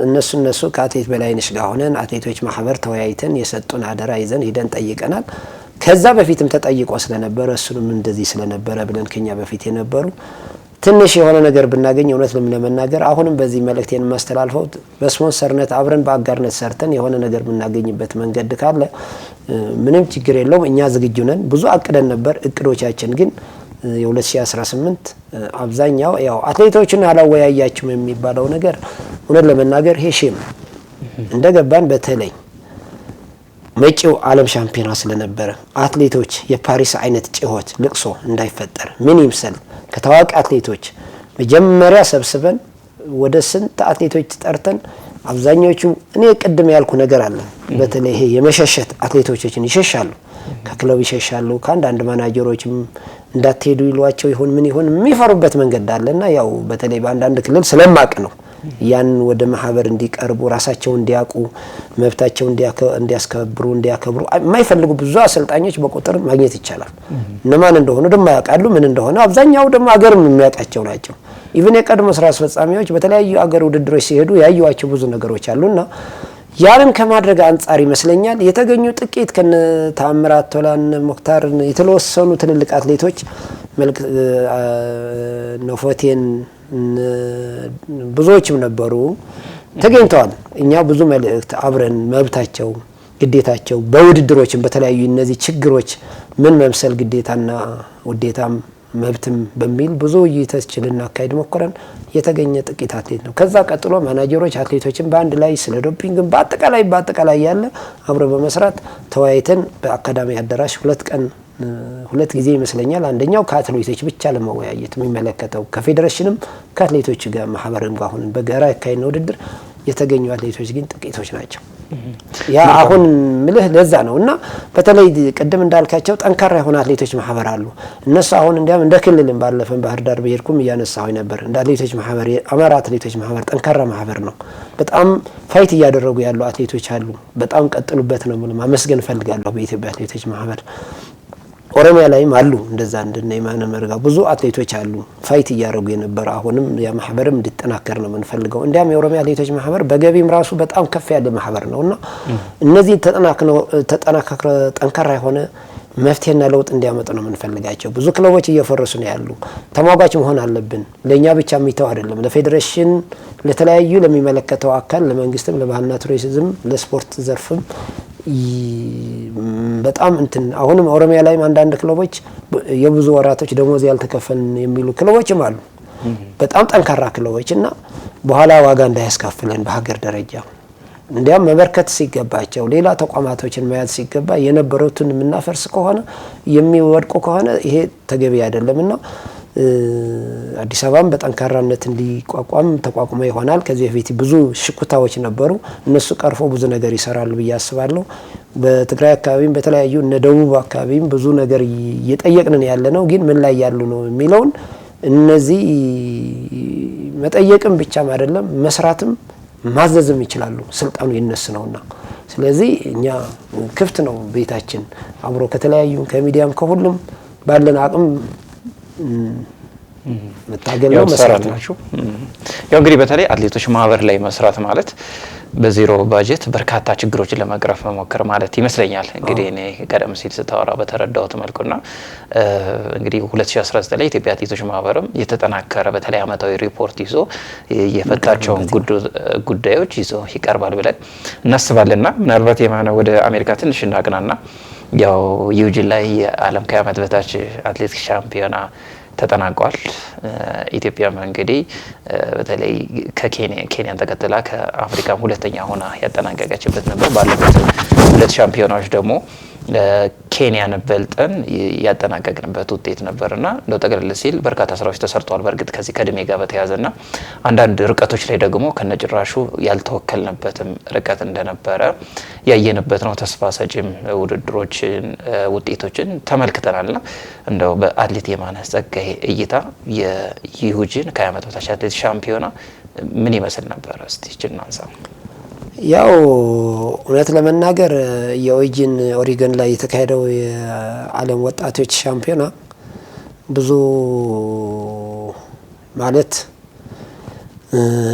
Speaker 2: እነሱ ከአትሌት በላይነሽ ጋር ሆነን አትሌቶች ማህበር ተወያይተን የሰጡን አደራ ይዘን ሄደን ጠይቀናል። ከዛ በፊትም ተጠይቆ ስለነበረ እሱንም እንደዚህ ስለነበረ ብለን ከኛ በፊት የነበሩ ትንሽ የሆነ ነገር ብናገኝ እውነት ለመናገር አሁንም በዚህ መልእክቴን ማስተላልፈው በስፖንሰርነት አብረን በአጋርነት ሰርተን የሆነ ነገር ብናገኝበት መንገድ ካለ ምንም ችግር የለውም። እኛ ዝግጁ ነን። ብዙ አቅደን ነበር። እቅዶቻችን ግን የ2018 አብዛኛው ያው አትሌቶችን አላወያያችሁም የሚባለው ነገር እውነት ለመናገር ሄሽም እንደገባን በተለይ መጪው ዓለም ሻምፒዮና ስለነበረ አትሌቶች የፓሪስ አይነት ጭሆት ልቅሶ እንዳይፈጠር ምን ይምሰል ከታዋቂ አትሌቶች መጀመሪያ ሰብስበን ወደ ስንት አትሌቶች ጠርተን አብዛኞቹ እኔ ቅድም ያልኩ ነገር አለ። በተለይ ይሄ የመሸሸት አትሌቶችን ይሸሻሉ፣ ከክለብ ይሸሻሉ። ከአንዳንድ ማናጀሮችም እንዳትሄዱ ይሏቸው ይሁን ምን ይሁን የሚፈሩበት መንገድ አለና ያው በተለይ በአንዳንድ ክልል ስለማቅ ነው ያን ወደ ማህበር እንዲቀርቡ ራሳቸው እንዲያቁ መብታቸው እንዲያስከብሩ እንዲያከብሩ የማይፈልጉ ብዙ አሰልጣኞች በቁጥር ማግኘት ይቻላል። እነማን እንደሆኑ ደግሞ ያውቃሉ ምን እንደሆነ አብዛኛው ደግሞ አገርም የሚያውቃቸው ናቸው። ኢቭን የቀድሞ ስራ አስፈጻሚዎች በተለያዩ አገር ውድድሮች ሲሄዱ ያዩዋቸው ብዙ ነገሮች አሉና ያንን ከማድረግ አንጻር ይመስለኛል የተገኙ ጥቂት ከነ ታምራት ቶላን ሙክታር የተወሰኑ ትልልቅ አትሌቶች ነፎቴን ብዙዎችም ነበሩ ተገኝተዋል። እኛ ብዙ መልእክት አብረን መብታቸው ግዴታቸው በውድድሮችም በተለያዩ እነዚህ ችግሮች ምን መምሰል ግዴታና ውዴታም መብትም በሚል ብዙ ይተችልና አካሄድ ሞክረን የተገኘ ጥቂት አትሌት ነው። ከዛ ቀጥሎ ማናጀሮች አትሌቶችን በአንድ ላይ ስለ ዶፒንግ በአጠቃላይ ያለ አብረ በመስራት ተወያይተን በአካዳሚ አዳራሽ ሁለት ጊዜ ይመስለኛል። አንደኛው ከአትሌቶች ብቻ ለመወያየት የሚመለከተው ከፌዴሬሽንም ከአትሌቶች ጋር ማህበርም ጋር ሆነን በጋራ ያካሄድነው ውድድር የተገኙ አትሌቶች ግን ጥቂቶች ናቸው። ያ አሁን ምልህ ለዛ ነውና በተለይ ቅድም እንዳልካቸው ጠንካራ የሆነ አትሌቶች ማህበር አሉ። እነሱ አሁን እንዲያም እንደ ክልልም ባለፈን ባህር ዳር ብሄድኩም እያነሳሁ ነበር። እንደ አትሌቶች ማህበር የአማራ አትሌቶች ማህበር ጠንካራ ማህበር ነው። በጣም ፋይት እያደረጉ ያሉ አትሌቶች አሉ። በጣም ቀጥሉበት ነው ማለት ማመስገን ፈልጋለሁ በኢትዮጵያ አትሌቶች ማህበር። ኦሮሚያ ላይም አሉ እንደዛ እንደነ የማነ መርጋ ብዙ አትሌቶች አሉ ፋይት እያደረጉ የነበረ። አሁንም ያ ማህበርም እንዲጠናከር ነው የምንፈልገው። እንዲያም የኦሮሚያ አትሌቶች ማህበር በገቢም ራሱ በጣም ከፍ ያለ ማህበር ነውና እነዚህ ተጠናክሮ ጠንካራ የሆነ መፍትሄና ለውጥ እንዲያመጡ ነው የምንፈልጋቸው። ብዙ ክለቦች እየፈረሱ ነው ያሉ። ተሟጋች መሆን አለብን። ለኛ ብቻ የሚተው አይደለም። ለፌዴሬሽን፣ ለተለያዩ ለሚመለከተው አካል፣ ለመንግስትም፣ ለባህልና ቱሪዝም፣ ለስፖርት ዘርፍም በጣም እንትን አሁንም ኦሮሚያ ላይ አንዳንድ ክለቦች የብዙ ወራቶች ደሞዝ ያልተከፈልን የሚሉ ክለቦችም አሉ። በጣም ጠንካራ ክለቦች እና በኋላ ዋጋ እንዳያስከፍለን በሀገር ደረጃ እንዲያም መበርከት ሲገባቸው ሌላ ተቋማቶችን መያዝ ሲገባ የነበሩትን የምናፈርስ ከሆነ የሚወድቁ ከሆነ ይሄ ተገቢ አይደለምና አዲስ አበባም በጠንካራነት እንዲቋቋም ተቋቁሞ ይሆናል። ከዚህ በፊት ብዙ ሽኩታዎች ነበሩ። እነሱ ቀርፎ ብዙ ነገር ይሰራሉ ብዬ አስባለሁ። በትግራይ አካባቢም በተለያዩ እነ ደቡብ አካባቢም ብዙ ነገር እየጠየቅን ያለ ነው። ግን ምን ላይ ያሉ ነው የሚለውን እነዚህ መጠየቅም ብቻም አይደለም መስራትም ማዘዝም ይችላሉ። ስልጣኑ የነሱ ነውና ስለዚህ እኛ ክፍት ነው ቤታችን አብሮ ከተለያዩ ከሚዲያም ከሁሉም ባለን አቅም መታገል ነው መስራት ነው።
Speaker 1: ያው እንግዲህ በተለይ አትሌቶች ማህበር ላይ መስራት ማለት በዜሮ ባጀት በርካታ ችግሮችን ለመቅረፍ መሞከር ማለት ይመስለኛል። እንግዲህ እኔ ቀደም ሲል ስታወራ በተረዳሁት መልኩና እንግዲህ 2019 ላይ ኢትዮጵያ አትሌቶች ማህበርም የተጠናከረ በተለይ አመታዊ ሪፖርት ይዞ የፈታቸውን ጉዳዮች ይዞ ይቀርባል ብለን እናስባለንና ምናልባት የማነ ወደ አሜሪካ ትንሽ እናቅናና ያው ዩጂን ላይ የዓለም ከዓመት በታች አትሌቲክስ ሻምፒዮና ተጠናቋል። ኢትዮጵያም እንግዲህ በተለይ ከኬንያን ተከትላ ከአፍሪካም ሁለተኛ ሆና ያጠናቀቀችበት ነበር። ባለፉት ሁለት ሻምፒዮናዎች ደግሞ ኬንያን በልጠን ያጠናቀቅንበት ውጤት ነበርና እንደው ጠቅለል ሲል በርካታ ስራዎች ተሰርተዋል። በእርግጥ ከዚህ ከእድሜ ጋር በተያያዘና አንዳንድ ርቀቶች ላይ ደግሞ ከነጭራሹ ያልተወከልንበትም ርቀት እንደነበረ ያየንበት ነው። ተስፋ ሰጪም ውድድሮችን ውጤቶችን ተመልክተናልና እንደው በአትሌት የማነ ጸጋዬ እይታ የዩጂን ከዓመት በታች አትሌት ሻምፒዮና ምን ይመስል ነበር? እስቲ እቺን አንሳ።
Speaker 2: ያው እውነት ለመናገር የዩጂን ኦሪገን ላይ የተካሄደው የዓለም ወጣቶች ሻምፒዮና ብዙ ማለት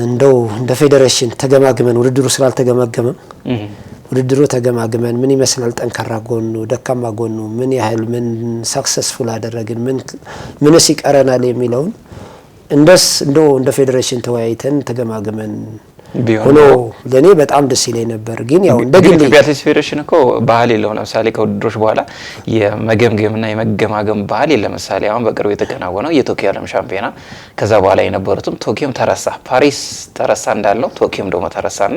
Speaker 2: እንደው እንደ ፌዴሬሽን ተገማግመን ውድድሩ ስላልተገማገመ ውድድሩ ተገማግመን ምን ይመስላል ጠንካራ ጎኑ ደካማ ጎኑ ምን ያህል ምን ሰክሰስፉል አደረግን ምንስ ይቀረናል የሚለውን እንደው እንደ ፌዴሬሽን ተወያይተን ተገማግመን ሆኖ ለኔ በጣም ደስ ይለኝ ነበር። ግን ያው እንደግል
Speaker 1: ኢትዮጵያ አትሌቲክስ ፌዴሬሽን እኮ ባህል የለውም። ለምሳሌ ከውድድሮች በኋላ የመገምገምና የመገማገም ባህል የለም። ለምሳሌ አሁን በቅርቡ የተከናወነው የቶኪዮ ዓለም ሻምፒዮና ከዛ በኋላ የነበሩትም ቶኪዮም ተረሳ፣ ፓሪስ ተረሳ እንዳለው ቶኪዮም ደግሞ ተረሳና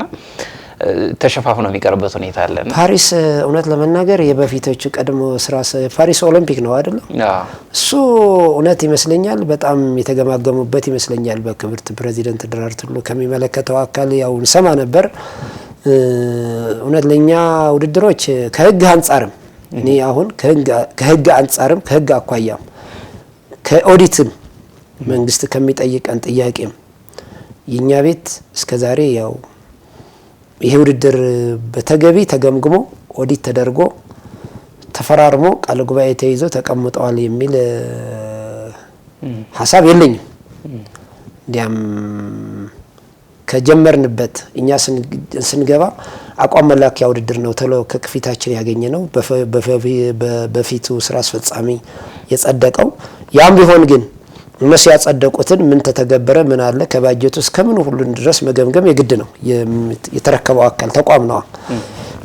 Speaker 1: ተሸፋፍኖ የሚቀርበት ሁኔታ አለ።
Speaker 2: ፓሪስ እውነት ለመናገር የበፊቶቹ ቀድሞ ፓሪስ ኦሎምፒክ ነው አይደል? እሱ እውነት ይመስለኛል በጣም የተገማገሙበት ይመስለኛል። በክብርት ፕሬዚደንት ደራርቱ ቱሉ ከሚመለከተው አካል ያው ሰማ ነበር። እውነት ለኛ ውድድሮች ከህግ አንጻርም እኔ አሁን ከህግ አንጻርም ከህግ አኳያም ከኦዲትም መንግስት ከሚጠይቀን ጥያቄም የኛ ቤት እስከዛሬ ያው ይሄ ውድድር በተገቢ ተገምግሞ ኦዲት ተደርጎ ተፈራርሞ ቃለ ጉባኤ ተይዞ ተቀምጠዋል የሚል ሐሳብ የለኝም። እንዲያም ከጀመርንበት እኛ ስንገባ አቋም መላኪያ ውድድር ነው ተሎ ከክፊታችን ያገኘ ነው በፊቱ ስራ አስፈጻሚ የጸደቀው። ያም ቢሆን ግን እነሱ ያጸደቁትን ምን ተተገበረ ምን አለ ከባጀቱ እስከምን ሁሉን ድረስ መገምገም የግድ ነው። የተረከበው አካል ተቋም ነው።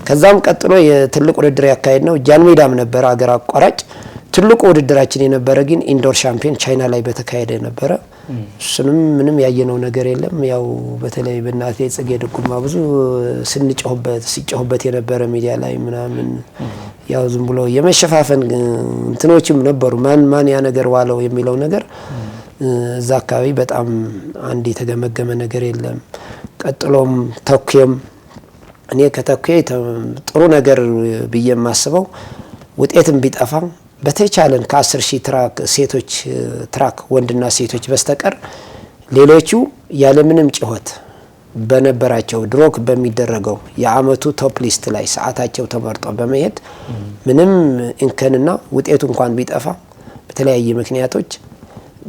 Speaker 2: ከዛም ቀጥሎ የትልቅ ውድድር ያካሄድ ነው ጃን ሜዳም ነበር አገር አቋራጭ ትልቁ ውድድራችን የነበረ ግን ኢንዶር ሻምፒዮን ቻይና ላይ በተካሄደ ነበር። እሱንም ምንም ያየነው ነገር የለም። ያው በተለይ በእናቴ ጽጌ ድጉማ ብዙ ሲጮህበት የነበረ ሚዲያ ላይ ምናምን ያው ዝም ብሎ የመሸፋፈን እንትኖችም ነበሩ። ማን ያ ነገር ዋለው የሚለው ነገር እዛ አካባቢ በጣም አንድ የተገመገመ ነገር የለም። ቀጥሎም ተኩየም እኔ ከተኩየ ጥሩ ነገር ብዬ የማስበው ውጤትም ቢጠፋ በተቻለን ከ10,000 ትራክ ሴቶች ትራክ ወንድና ሴቶች በስተቀር ሌሎቹ ያለምንም ጭሆት በነበራቸው ድሮክ በሚደረገው የአመቱ ቶፕ ሊስት ላይ ሰዓታቸው ተመርጦ በመሄድ ምንም እንከንና ውጤቱ እንኳን ቢጠፋ በተለያየ ምክንያቶች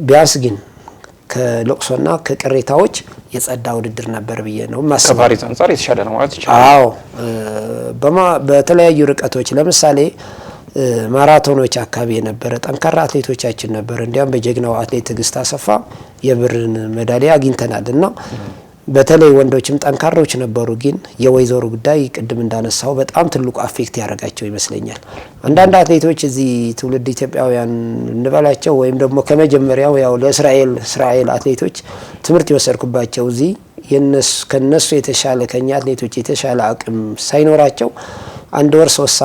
Speaker 2: ቢያንስ ግን ከለቅሶና ከቅሬታዎች የጸዳ ውድድር ነበር ብዬ ነው ማስበው።
Speaker 1: ከፓሪስ አንፃር የተሻለ ነው ማለት ይችላል።
Speaker 2: አዎ በተለያዩ ርቀቶች ለምሳሌ ማራቶኖች አካባቢ የነበረ ጠንካራ አትሌቶቻችን ነበር። እንዲያም በጀግናው አትሌት ትዕግስት አሰፋ የብርን ሜዳሊያ አግኝተናል እና በተለይ ወንዶችም ጠንካሮች ነበሩ። ግን የወይዘሮ ጉዳይ ቅድም እንዳነሳው በጣም ትልቁ አፌክት ያደርጋቸው ይመስለኛል። አንዳንድ አትሌቶች እዚህ ትውልድ ኢትዮጵያውያን እንበላቸው ወይም ደግሞ ከመጀመሪያው ያው ለእስራኤል አትሌቶች ትምህርት የወሰድኩባቸው እዚህ ከነሱ የተሻለ ከኛ አትሌቶች የተሻለ አቅም ሳይኖራቸው አንድ ወር 3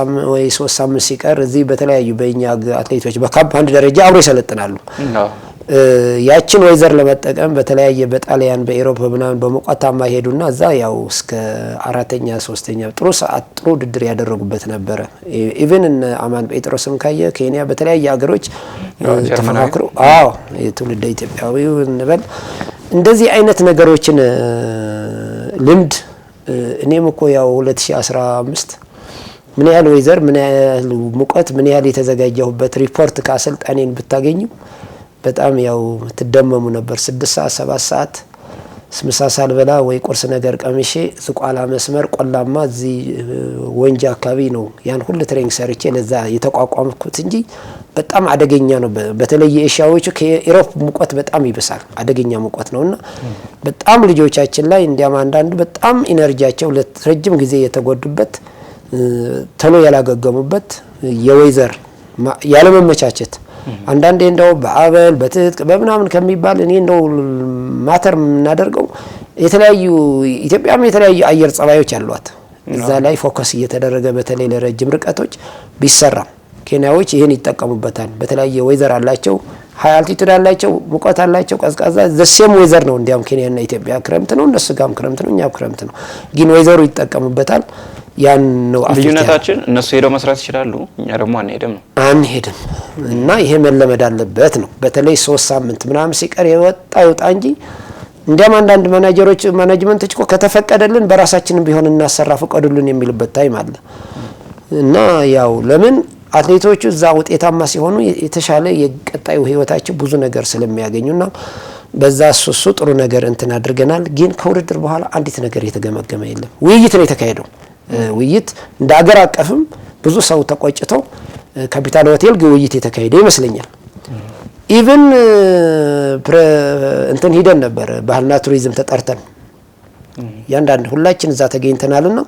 Speaker 2: ሳምንት ሲቀር እዚህ በተለያዩ በእኛ አትሌቶች በካምፕ አንድ ደረጃ አብሮ ይሰለጥናሉ። ያችን ወይዘር ለመጠቀም በተለያየ በጣሊያን በኢሮፕ ምናምን በሞቃታማ ሄዱና እዛ ያው እስከ 4ኛ 3ኛ ጥሩ ሰዓት ጥሩ ውድድር ያደረጉበት ነበረ። ኢቭን እነ አማን ጴጥሮስም ካየ ኬንያ በተለያየ ሀገሮች ተፈካክሩ የትውልደ ኢትዮጵያዊው እንበል እንደዚህ አይነት ነገሮችን ልምድ እኔም እኮ ያው 2015 ምን ያህል ወይዘር ምን ያህል ሙቀት ምን ያህል የተዘጋጀሁበት ሪፖርት ከአሰልጣኔን ብታገኙ በጣም ያው ትደመሙ ነበር። 6 ሰዓት 7 ሰዓት ምሳ ሳልበላ ወይ ቁርስ ነገር ቀምሼ ዝቋላ መስመር ቆላማ እዚህ ወንጃ አካባቢ ነው ያን ሁሉ ትሬኒንግ ሰርቼ ለዛ የተቋቋምኩት እንጂ በጣም አደገኛ ነው። በተለይ የኤሽያዎቹ ከኢሮፕ ሙቀት በጣም ይበሳል፣ አደገኛ ሙቀት ነውና በጣም ልጆቻችን ላይ እንዲያም አንዳንዱ በጣም ኢነርጂያቸው ለረጅም ጊዜ የተጎዱበት ተሎ ያላገገሙበት የወይዘር ያለመመቻቸት አንዳንዴ እንደው በአበል በትጥቅ በምናምን ከሚባል እኔ እንደው ማተር የምናደርገው የተለያዩ ኢትዮጵያም የተለያዩ አየር ጸባዮች አሏት። እዛ ላይ ፎከስ እየተደረገ በተለይ ለረጅም ርቀቶች ቢሰራ ኬንያዎች ይሄን ይጠቀሙበታል። በተለያየ ወይዘር አላቸው፣ ሃይ አልቲቱድ አላቸው፣ ሙቀት አላቸው፣ ቀዝቃዛ ዘሴም ወይዘር ነው። እንዲያም ኬንያና ኢትዮጵያ ክረምት ነው፣ እነሱ ጋርም ክረምት ነው፣ እኛም ክረምት ነው። ግን ወይዘሩ ይጠቀሙበታል። ያን ነው
Speaker 1: ልዩነታችን። እነሱ ሄደው መስራት ይችላሉ፣ እኛ ደግሞ አንሄድም እና ይሄ መለመድ አለበት ነው። በተለይ 3 ሳምንት ምናምን ሲቀር ይወጣ እንጂ እንዲያም አንዳንድ ማናጅመንቶች እኮ ከተፈቀደልን በራሳችንም ቢሆን እናሰራ ፈቀዱልን የሚልበት ታይም አለ እና ያው ለምን አትሌቶቹ እዛ ውጤታማ ሲሆኑ የተሻለ የቀጣዩ ህይወታቸው ብዙ ነገር ስለሚያገኙና በዛ እሱ ጥሩ ነገር እንትን አድርገናል። ግን ከውድድር በኋላ አንዲት ነገር የተገመገመ የለም። ውይይት ነው የተካሄደው። ውይይት እንደ አገር አቀፍም ብዙ ሰው ተቆጭቶ ካፒታል ሆቴል ውይይት የተካሄደ ይመስለኛል። ኢቭን እንትን ሂደን ነበር ባህልና ቱሪዝም ተጠርተን ያንዳንድ ሁላችን እዛ ተገኝተናልና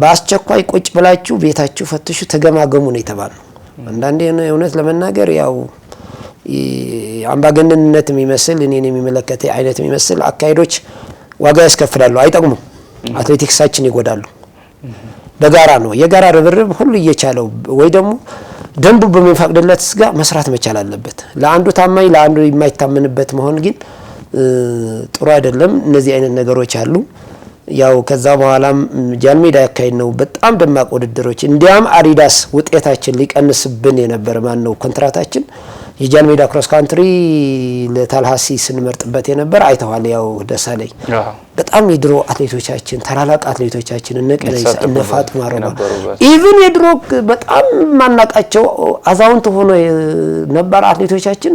Speaker 1: በአስቸኳይ ቁጭ ብላችሁ ቤታችሁ ፈትሹ ተገማገሙ ነው የተባለው። አንዳንዴ እውነት ለመናገር ያው አምባገነንነት የሚመስል እኔን የሚመለከተ አይነት የሚመስል አካሄዶች ዋጋ ያስከፍላሉ፣ አይጠቅሙም፣ አትሌቲክሳችን ይጎዳሉ። በጋራ ነው የጋራ ርብርብ ሁሉ እየቻለው ወይ ደግሞ ደንቡ በሚፈቅድለት ስጋ መስራት መቻል አለበት። ለአንዱ ታማኝ ለአንዱ የማይታመንበት መሆን ግን ጥሩ አይደለም። እነዚህ አይነት ነገሮች አሉ። ያው ከዛ በኋላም ጃንሜዳ ያካሄድ ነው በጣም ደማቅ ውድድሮች። እንዲያም አዲዳስ ውጤታችን ሊቀንስብን የነበረ ማን ነው ኮንትራታችን የጃንሜዳ ክሮስ ካንትሪ ለታልሃሲ ስንመርጥበት የነበረ አይተዋል። ያው ደሳለኝ በጣም የድሮ አትሌቶቻችን ታላላቅ አትሌቶቻችን እነ ቀነኒሳ እነ ፋጡማ ሮባ ኢቭን የድሮ በጣም ማናቃቸው አዛውንት ሆኖ ነበር አትሌቶቻችን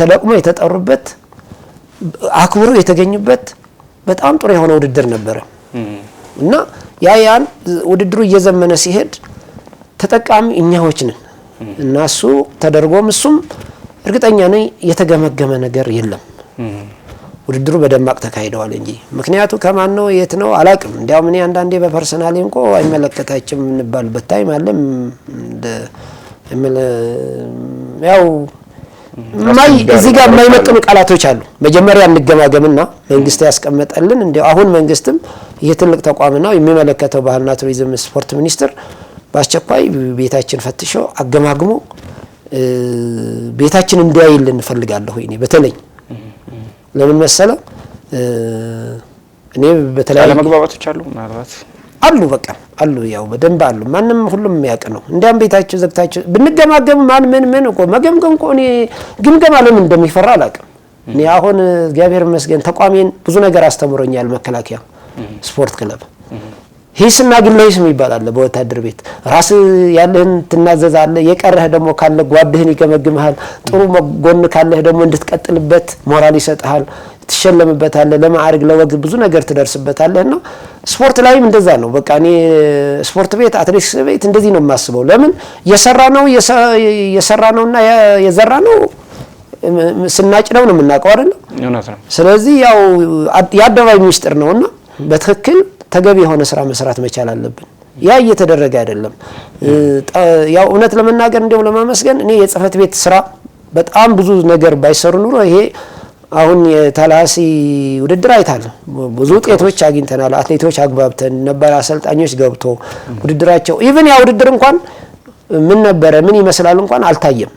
Speaker 1: ተለቅሞ የተጠሩበት አክብሮ የተገኙበት በጣም ጥሩ የሆነ ውድድር ነበረ እና ያን ውድድሩ እየዘመነ ሲሄድ ተጠቃሚ እኛዎች ነን እና እሱ ተደርጎም እሱም እርግጠኛ ነኝ የተገመገመ ነገር የለም። ውድድሩ በደማቅ ተካሂደዋል እንጂ ምክንያቱ ከማን ነው የት ነው አላቅም። እንዲያውም እኔ አንዳንዴ በፐርሰናሊ እንኳ አይመለከታችም እንባልበት ታይም አለ። ያው እዚህ ጋር የማይመጥኑ ቃላቶች አሉ። መጀመሪያ እንገማገምና መንግስት ያስቀመጠልን እንዲያው አሁን መንግስትም ይሄ ትልቅ ተቋም ነው የሚመለከተው ባህልና ቱሪዝም ስፖርት ሚኒስቴር በአስቸኳይ ቤታችን ፈትሾ አገማግሞ
Speaker 2: ቤታችን እንዲያይልን እንፈልጋለሁ። እኔ በተለይ ለምን መሰለ እኔ በተለይ
Speaker 1: አለመግባባቶች አሉ ማለት
Speaker 2: አሉ በቃ አሉ ያው በደንብ አሉ። ማንም ሁሉም የሚያውቅ ነው። እንዲያም ቤታችሁ ዘግታችሁ ብንገማገም ማን ምን እኮ መገምገም እኮ እኔ ግምገማ ለምን እንደሚፈራ አላውቅም። እኔ አሁን እግዚአብሔር ይመስገን ተቋሜን ብዙ ነገር አስተምሮኛል። መከላከያ ስፖርት ክለብ ሂስና ግለሂስ ይባላል በወታደር ቤት ራስ ያለህን ትናዘዛለህ። የቀረህ ደግሞ ካለ ጓድህን ይገመግምሃል። ጥሩ ጎን ካለህ ደግሞ እንድትቀጥልበት ሞራል ይሰጥሃል። ትሸለምበታለህ። ለማዕረግ ለወግ ብዙ ነገር ትደርስበታለህና ስፖርት ላይም እንደዛ ነው። በቃ እኔ ስፖርት ቤት አትሌቲክስ ቤት እንደዚህ ነው የማስበው። ለምን የሰራነውና የዘራነው ስናጭደው ነው የምናውቀው አይደል? ስለዚህ ያው የአደባባይ ሚስጥር ነውና በትክክል ተገቢ የሆነ ስራ መስራት መቻል አለብን። ያ እየተደረገ አይደለም። ያው እውነት ለመናገር እንደው ለማመስገን እኔ የጽህፈት ቤት ስራ በጣም ብዙ ነገር ባይሰሩ ኑሮ ይሄ አሁን የታላሲ ውድድር አይታል ብዙ ውጤቶች አግኝተናል። አትሌቶች አግባብተን ነበር። አሰልጣኞች ገብቶ ውድድራቸው ኢቭን ያ ውድድር እንኳን ምን ነበረ ምን ይመስላል እንኳን አልታየም።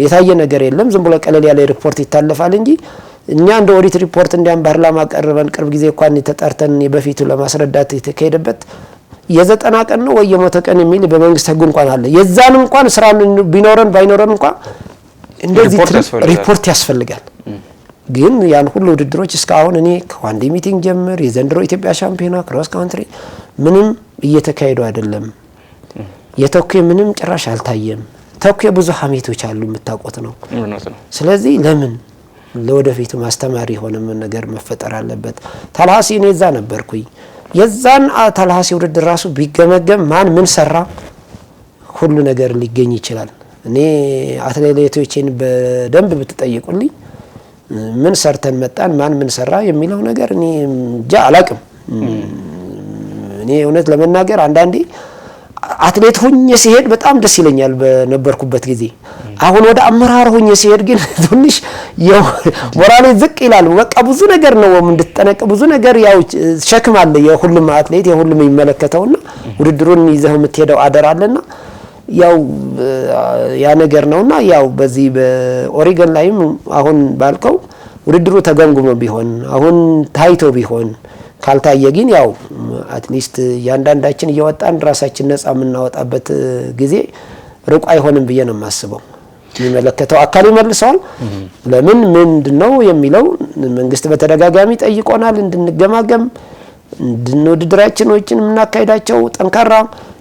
Speaker 2: የታየ ነገር የለም። ዝም ብሎ ቀለል ያለ ሪፖርት ይታለፋል እንጂ እኛ እንደ ኦዲት ሪፖርት እንዲያም ፓርላማ ቀርበን ቅርብ ጊዜ እንኳን ተጠርተን በፊቱ ለማስረዳት የተካሄደበት የ90 ቀን ነው ወይ የ100 ቀን የሚል በመንግስት ህግ እንኳን አለ። የዛን እንኳን ስራ ቢኖረን ባይኖረን እንኳን እንደዚህ ሪፖርት ያስፈልጋል። ግን ያን ሁሉ ውድድሮች እስካሁን እኔ ከዋንዴ ሚቲንግ ጀምር የዘንድሮ ኢትዮጵያ ሻምፒዮና ክሮስ ካንትሪ ምንም እየተካሄዱ አይደለም። የቶኪዮ ምንም ጭራሽ አልታየም። ቶኪዮ ብዙ ሀሜቶች አሉ የምታውቁት ነው። ስለዚህ ለምን ለወደፊቱ ማስተማሪ የሆነ ነገር መፈጠር አለበት። ታላሲ እኔ እዛ ነበርኩኝ። የዛን ታላሲ ውድድር ራሱ ቢገመገም ማን ምን ሰራ ሁሉ ነገር ሊገኝ ይችላል። እኔ አትሌቶቼን በደንብ ብትጠይቁልኝ ምን ሰርተን መጣን ማን ምን ሰራ የሚለው ነገር እኔ እንጃ አላቅም። እኔ እውነት ለመናገር አንዳንዴ አትሌት ሆኜ ሲሄድ በጣም ደስ ይለኛል በነበርኩበት ጊዜ። አሁን ወደ አመራር ሆኜ ሲሄድ ግን ትንሽ ሞራሌ ዝቅ ይላል። በቃ ብዙ ነገር ነው እንድትጠነቅ ብዙ ነገር ያው ሸክም አለ የሁሉም አትሌት የሁሉም የሚመለከተውና ውድድሩን ይዘው የምትሄደው አደራ አለና ያው ያ ነገር ነውና ያው በዚህ በኦሪገን ላይም አሁን ባልከው ውድድሩ ተገምግሞ ቢሆን አሁን ታይቶ ቢሆን ካልታየ ግን ያው አትሊስት ያንዳንዳችን እየወጣን ራሳችን ነፃ የምናወጣበት ጊዜ ሩቅ አይሆንም ብዬ ነው የማስበው። የሚመለከተው አካል ይመልሰዋል። ለምን ምንድነው የሚለው መንግስት በተደጋጋሚ ጠይቆናል እንድንገማገም እንድንውድድራችኖችን የምናካሄዳቸው ጠንካራ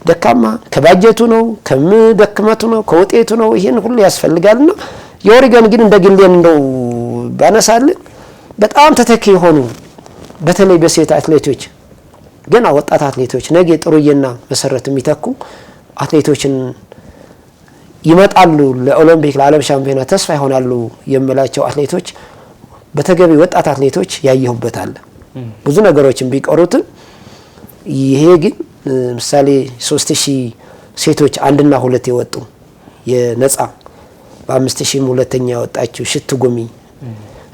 Speaker 2: ደካማ ከባጀቱ ነው ከመደክመቱ ነው ከውጤቱ ነው ይሄን ሁሉ ያስፈልጋልና የኦሪገን ግን እንደግሌን ነው ባነሳልን በጣም ተተኪ የሆኑ በተለይ በሴት አትሌቶች ገና ወጣት አትሌቶች ነገ ጥሩዬና መሰረት የሚተኩ አትሌቶችን ይመጣሉ ለኦሎምፒክ ለዓለም ሻምፒዮና ተስፋ ይሆናሉ የምላቸው አትሌቶች በተገቢ ወጣት አትሌቶች ያየሁበታል። ብዙ ነገሮችን ቢቀሩት ይሄ ግን ምሳሌ 3000 ሴቶች አንድና ሁለት የወጡ የነፃ በ5000 ሁለተኛ ያወጣችው ሽትጉሚ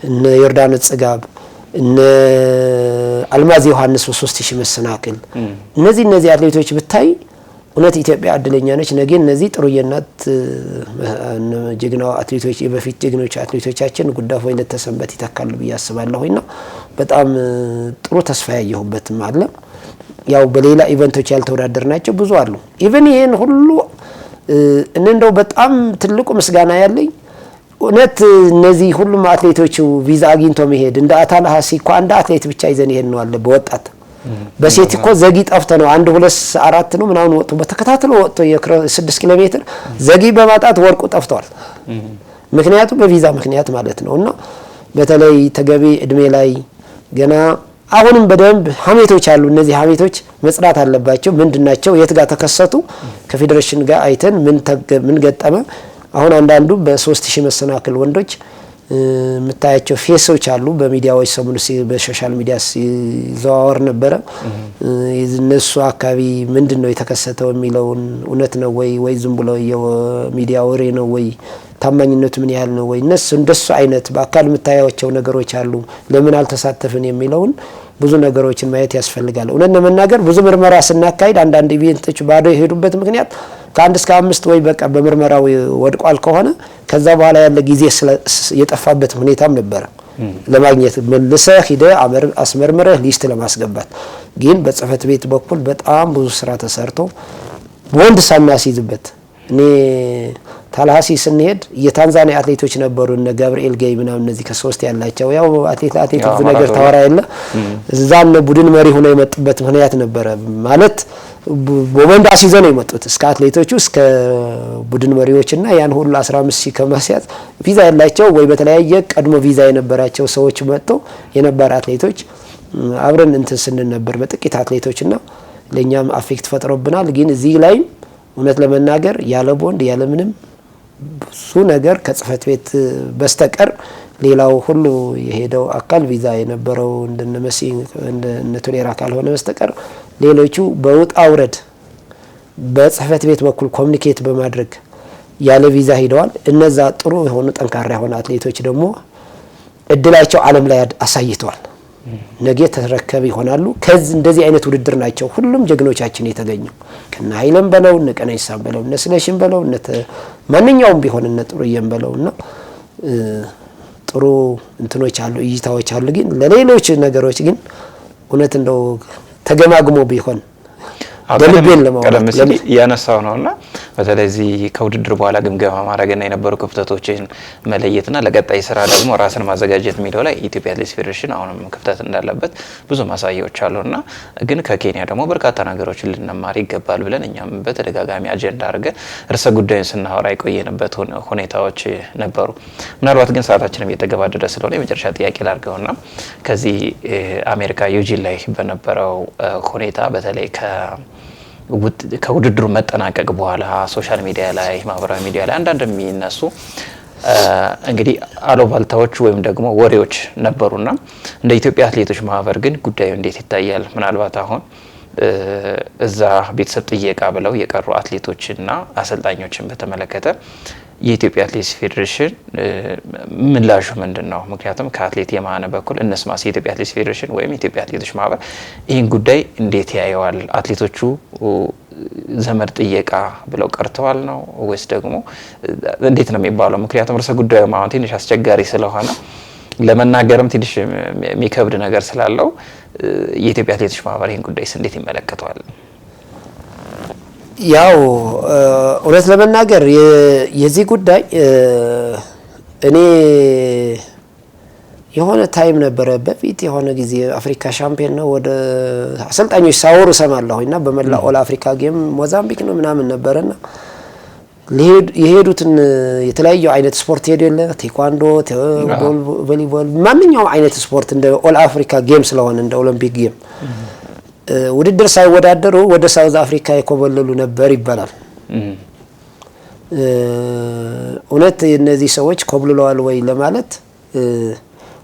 Speaker 2: እነ ዮርዳኖስ ጽጋብ እነ አልማዝ ዮሐንስ በ3000 መሰናክል እነዚህ አትሌቶች ብታይ እውነት ኢትዮጵያ እድለኛ ነች። ነገ እነዚህ ጥሩየናት ጀግናው አትሌቶች የበፊት ጀግኖች አትሌቶቻችን ጉዳፍ ወይ ለተሰንበት ይተካሉ በያስባለሁና በጣም ጥሩ ተስፋ ያየሁበትም አለ። ያው በሌላ ኢቨንቶች ያልተወዳደርናቸው ብዙ አሉ። ኢቭን ይሄን ሁሉ እንደው በጣም ትልቁ ምስጋና ያለኝ እውነት እነዚህ ሁሉም አትሌቶቹ ቪዛ አግኝቶ መሄድ እንደ አታላሲ እኮ አንድ አትሌት ብቻ ይዘን ይሄን ነው አለ በወጣት በሴት እኮ ዘጊ ጠፍተ ነው 1 2 4 ነው ምናምን ወጥቶ በተከታተለ ወጥቶ የ6 ኪሎ ሜትር ዘጊ በማጣት ወርቁ ጠፍቷል። ምክንያቱም በቪዛ ምክንያት ማለት ነውና በተለይ ተገቢ እድሜ ላይ ገና አሁንም በደንብ ሀሜቶች አሉ። እነዚህ ሀሜቶች መጽዳት አለባቸው። ምንድናቸው የት ጋር ተከሰቱ ከፌዴሬሽን ጋር አይተን ምን ገጠመ። አሁን አንዳንዱ በ3000 መሰናክል ወንዶች ምታያቸው ፌሶች አሉ በሚዲያዎች ሰሙን በሶሻል ሚዲያ ሲዘዋወር ነበር። እነሱ አካባቢ ምንድነው የተከሰተው የሚለውን እውነት ነው ወይ ዝም ብሎ የሚዲያ ወሬ ነው ወይ ታማኝነቱ ምን ያህል ነው ወይ እነሱ እንደሱ አይነት በአካል ምታያቸው ነገሮች አሉ። ለምን አልተሳተፈን የሚለውን ብዙ ነገሮችን ማየት ያስፈልጋል። እውነት ለመናገር ብዙ ምርመራ ስናካሂድ አንዳንድ ኢቨንቶች ባዶ የሄዱበት ምክንያት ከ1 እስከ 5 ወይ በቃ በምርመራው ወድቋል ከሆነ ከዛ በኋላ ያለ ጊዜ የጠፋበት ሁኔታም ነበረ ለማግኘት መልሰህ ሂደህ አስመርምረህ ሊስት ለማስገባት። ግን በጽህፈት ቤት በኩል በጣም ብዙ ስራ ተሰርቶ ወንድ ሳናስይዝበት እኔ ታልሃሲ ስንሄድ የታንዛኒያ አትሌቶች ነበሩ እነ ጋብርኤል ጋይ ምናምን እነዚህ ከ3 ያላቸው ያው አትሌት ብዙ ነገር ተወራ የለ እዛን ቡድን መሪ ሆኖ የመጡበት ምክንያት ነበረ ማለት በወንድ አስይዘው ነው የመጡት እስከ አትሌቶቹ እስከ ቡድን መሪዎችና ያን ሁሉ 15000 ከማስያዝ ቪዛ ያላቸው ወይ በተለያየ ቀድሞ ቪዛ የነበራቸው ሰዎች መጥተው የነበረ አትሌቶች አብረን እንትን ስንል ነበር በጥቂት አትሌቶችና ለኛም አፌክት ፈጥሮብናል። ግን እዚህ ላይ እውነት ለመናገር ያለ ቦንድ ያለ ምንም ብዙ ነገር ከጽህፈት ቤት በስተቀር ሌላው ሁሉ የሄደው አካል ቪዛ የነበረው እንደነመሲ እንደነቶሌራ ካልሆነ በስተቀር ሌሎቹ በውጣ ውረድ በጽህፈት ቤት በኩል ኮሙኒኬት በማድረግ ያለ ቪዛ ሄደዋል። እነዛ ጥሩ የሆኑ ጠንካራ የሆኑ አትሌቶች ደግሞ እድላቸው ዓለም ላይ አሳይተዋል። ነገ ተረከብ ይሆናሉ። ከዚህ እንደዚህ አይነት ውድድር ናቸው ሁሉም ጀግኖቻችን የተገኙ ከነ ኃይለም በለው እነ ቀነኒሳም በለው እነ ስለሽም በለው እነ ማንኛውም ቢሆን እነ ጥሩዬም በለውና ጥሩ እንትኖች አሉ እይታዎች አሉ። ግን ለሌሎች ነገሮች ግን እውነት እንደው ተገማግሞ ቢሆን ደልቤን ለማውራት
Speaker 1: ያነሳው ነውና በተለይ እዚህ ከውድድር በኋላ ግምገማ ማድረግና የነበሩ ክፍተቶችን መለየትና ለቀጣይ ስራ ደግሞ ራስን ማዘጋጀት የሚለው ላይ ኢትዮጵያ አትሌቲክስ ፌዴሬሽን አሁንም ክፍተት እንዳለበት ብዙ ማሳያዎች አሉና ግን ከኬንያ ደግሞ በርካታ ነገሮችን ልንማር ይገባል ብለን እኛም በተደጋጋሚ አጀንዳ አድርገን ርዕሰ ጉዳዩን ስናወራ የቆየንበት ሁኔታዎች ነበሩ። ምናልባት ግን ሰዓታችንም እየተገባደደ ስለሆነ የመጨረሻ ጥያቄ ላድርገውና ከዚህ አሜሪካ ዩጂን ላይ በነበረው ሁኔታ በተለይ ከውድድሩ መጠናቀቅ በኋላ ሶሻል ሚዲያ ላይ ማህበራዊ ሚዲያ ላይ አንዳንድ የሚነሱ እንግዲህ አሉባልታዎች ወይም ደግሞ ወሬዎች ነበሩና እንደ ኢትዮጵያ አትሌቶች ማህበር ግን ጉዳዩ እንዴት ይታያል? ምናልባት አሁን እዛ ቤተሰብ ጥየቃ ብለው የቀሩ አትሌቶችና አሰልጣኞችን በተመለከተ የኢትዮጵያ አትሌቲክስ ፌዴሬሽን ምላሹ ምንድነው? ምክንያቱም ከአትሌት የማነ በኩል እነስማስ የኢትዮጵያ አትሌቲክስ ፌዴሬሽን ወይም የኢትዮጵያ አትሌቶች ማህበር ይህን ጉዳይ እንዴት ያየዋል? አትሌቶቹ ዘመድ ጥየቃ ብለው ቀርተዋል ነው ወይስ ደግሞ እንዴት ነው የሚባለው? ምክንያቱም ርዕሰ ጉዳዩ ማለት ትንሽ አስቸጋሪ ስለሆነ ለመናገርም ትንሽ የሚከብድ ነገር ስላለው የኢትዮጵያ አትሌቲክስ ማህበር ይህን ጉዳይስ እንዴት ይመለከተዋል?
Speaker 2: ያው እውነት ለመናገር የዚህ ጉዳይ እኔ የሆነ ታይም ነበረ በፊት የሆነ ጊዜ አፍሪካ ሻምፒዮን ነው ወደ አሰልጣኞች ሳወሩ ሰማለሁና በመላ ኦል አፍሪካ ጌም ሞዛምቢክ ነው ምናምን ነበርና የሄዱትን የተለያዩ አይነት ስፖርት ሄደለ ቴኳንዶ፣ ቮሊቦል ማንኛውም አይነት ስፖርት እንደ ኦል አፍሪካ ጌም ስለሆነ እንደ ኦሎምፒክ ጌም ውድድር ሳይወዳደሩ ወደ ሳውዝ አፍሪካ የኮበለሉ ነበር ይባላል። እውነት እነዚህ ሰዎች ኮብልለዋል ወይ ለማለት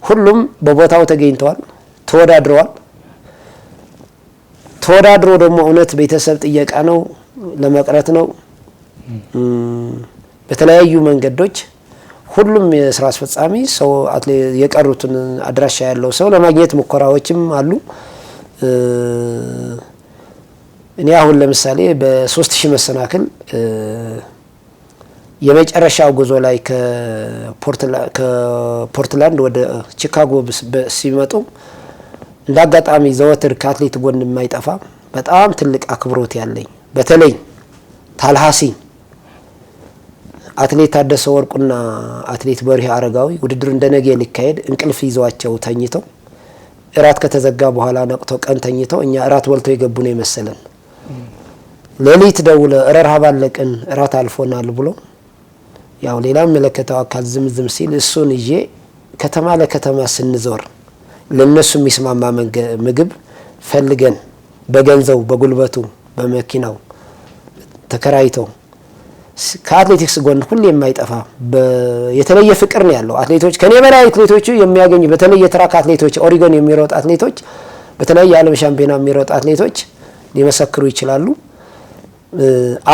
Speaker 2: ሁሉም በቦታው ተገኝተዋል፣ ተወዳድረዋል። ተወዳድሮ ደግሞ እውነት ቤተሰብ ጥየቃ ነው ለመቅረት ነው በተለያዩ መንገዶች ሁሉም የስራ አስፈጻሚ ሰው የቀሩትን አድራሻ ያለው ሰው ለማግኘት ሙከራዎችም አሉ። እኔ አሁን ለምሳሌ በ3000 መሰናክል የመጨረሻው ጉዞ ላይ ከፖርትላንድ ወደ ቺካጎ ሲመጡ እንዳጋጣሚ ዘወትር ከአትሌት ጎን የማይጠፋ በጣም ትልቅ አክብሮት ያለኝ በተለይ ታልሃሲ አትሌት ታደሰ ወርቁና አትሌት በርሄ አረጋዊ ውድድር እንደነገ ሊካሄድ እንቅልፍ ይዘዋቸው ተኝተው እራት ከተዘጋ በኋላ ነቅተው ቀን ተኝተው እኛ እራት ወልተው የገቡ ነው የመሰለን። ሌሊት ደውለ ረሃብ አለቀን እራት አልፎናል ብሎ ያው ሌላ መለከታው አካል ዝም ሲል እሱን ይዤ ከተማ ለከተማ ስንዞር ለነሱ የሚስማማ ምግብ ፈልገን በገንዘው በጉልበቱ በመኪናው ተከራይተው ከአትሌቲክስ ጎን ሁሉ የማይጠፋ የተለየ ፍቅር ነው ያለው። አትሌቶች ከኔ በላይ አትሌቶቹ የሚያገኙ በተለይ የትራክ አትሌቶች ኦሪጎን የሚሮጥ አትሌቶች በተለይ የዓለም ሻምፒዮና የሚሮጥ አትሌቶች ሊመሰክሩ ይችላሉ።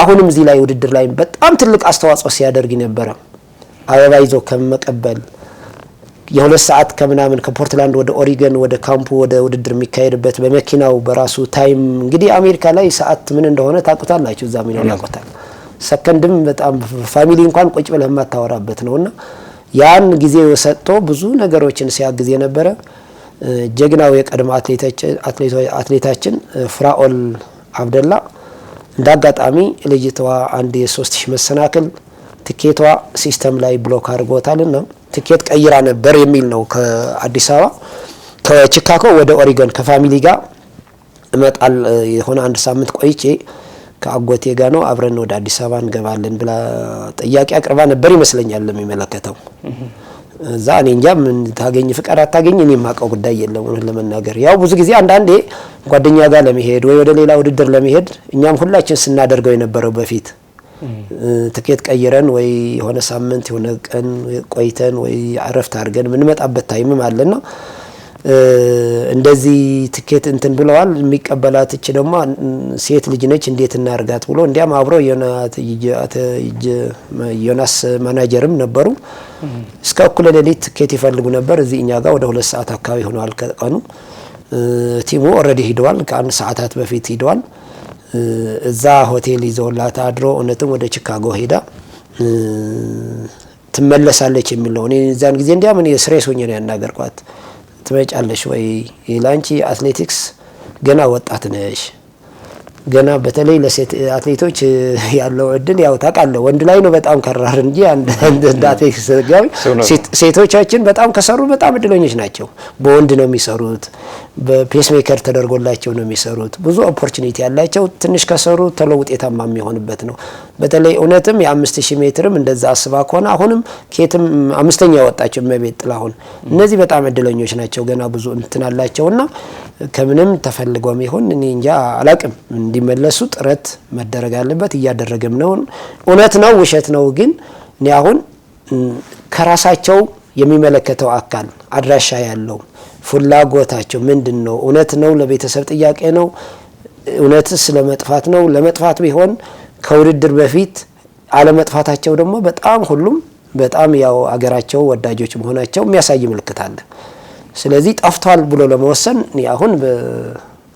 Speaker 2: አሁንም እዚህ ላይ ውድድር ላይ በጣም ትልቅ አስተዋጽኦ ሲያደርግ ነበር። አበባ ይዞ ከመቀበል የሁለት ሰዓት ከምናምን ከፖርትላንድ ወደ ኦሪጎን ወደ ካምፑ ወደ ውድድር የሚካሄድበት በመኪናው በራሱ ታይም እንግዲህ አሜሪካ ላይ ሰዓት ምን እንደሆነ ታውቁታላችሁ። እዛ ምን ያውቁታል ሰከንድም በጣም ፋሚሊ እንኳን ቁጭ ብለህ የማታወራበት ነውና ያን ጊዜ ሰጥቶ ብዙ ነገሮችን ሲያግዝ የነበረ ጀግናው የቀድሞ አትሌታችን ፍራኦል አብደላ እንዳጋጣሚ ልጅቷ አንድ የ3000 መሰናክል ትኬቷ ሲስተም ላይ ብሎክ አድርጎታልና ትኬት ቀይራ ነበር የሚል ነው። ከአዲስ አበባ ከቺካጎ ወደ ኦሪገን ከፋሚሊ ጋር እመጣል የሆነ አንድ ሳምንት ቆይቼ ከአጎቴ ጋር ነው አብረን ወደ አዲስ አበባ እንገባለን ብላ ጥያቄ አቅርባ ነበር ይመስለኛል ለሚመለከተው እዛ እኔ እንጃ ምን ታገኝ ፍቃድ አታገኝ እኔ የማውቀው ጉዳይ የለም ለመናገር። ያው ብዙ ጊዜ አንዳንዴ ጓደኛ ጋር ለመሄድ ወይ ወደ ሌላ ውድድር ለመሄድ እኛም ሁላችን ስናደርገው የነበረው በፊት ትኬት ቀይረን ወይ የሆነ ሳምንት የሆነ ቀን ቆይተን ወይ አረፍት አድርገን ምን መጣበት ታይምም አለና እንደዚህ ትኬት እንትን ብለዋል የሚቀበላት እቺ ደግሞ ሴት ልጅ ነች እንዴት እናርጋት ብሎ እንዲያም አብሮ ዮናስ ማናጀርም ነበሩ እስከ እኩለ ሌሊት ትኬት ይፈልጉ ነበር። እዚህ እኛ ጋር ወደ 2 ሰዓት አካባቢ ሆኗል ከቀኑ ቲሙ ኦሬዲ ሄደዋል ከአንድ ሰዓታት በፊት ሄደዋል። እዛ ሆቴል ይዘውላት አድሮ እነተም ወደ ቺካጎ ሄዳ ትመለሳለች የሚል ነው። እኔ ዛን ጊዜ እንዲያ ምን የስሬስ ሆኜ ነው ያናገርኳት ትመጫለሽ ወይ ላንቺ አትሌቲክስ ገና ወጣት ነሽ ገና በተለይ ለሴት አትሌቶች ያለው እድል ያው ታውቃለህ ወንድ ላይ ነው በጣም ከራር እንጂ አንድ አትሌቲክስ ጋር ሴቶቻችን በጣም ከሰሩ በጣም እድለኞች ናቸው። በወንድ ነው የሚሰሩት በፔስ ሜከር ተደርጎላቸው ነው የሚሰሩት ብዙ ኦፖርቹኒቲ ያላቸው ትንሽ ከሰሩ ተሎ ውጤታማ የሚሆንበት ነው። በተለይ እውነትም የ5000 ሜትርም እንደዛ አስባ ከሆነ አሁንም ከየትም አምስተኛ ወጣቸው መቤት ጥላሁን እነዚህ በጣም እድለኞች ናቸው ገና ብዙ እንትን አላቸውና ከምንም ተፈልጎም ይሁን እኔ እንጃ አላቅም እንዲመለሱ ጥረት መደረግ አለበት እያደረገም ነው። እውነት ነው ውሸት ነው ግን እኔ አሁን ከራሳቸው የሚመለከተው አካል አድራሻ ያለው ፍላጎታቸው ምንድነው እውነት ነው ለቤተሰብ ጥያቄ ነው እውነትስ ለመጥፋት ነው ለመጥፋት ቢሆን ከውድድር በፊት አለመጥፋታቸው ደግሞ በጣም ሁሉም በጣም ያው አገራቸው ወዳጆች መሆናቸው የሚያሳይ ምልክት አለ። ስለዚህ ጠፍቷል ብሎ ለመወሰን አሁን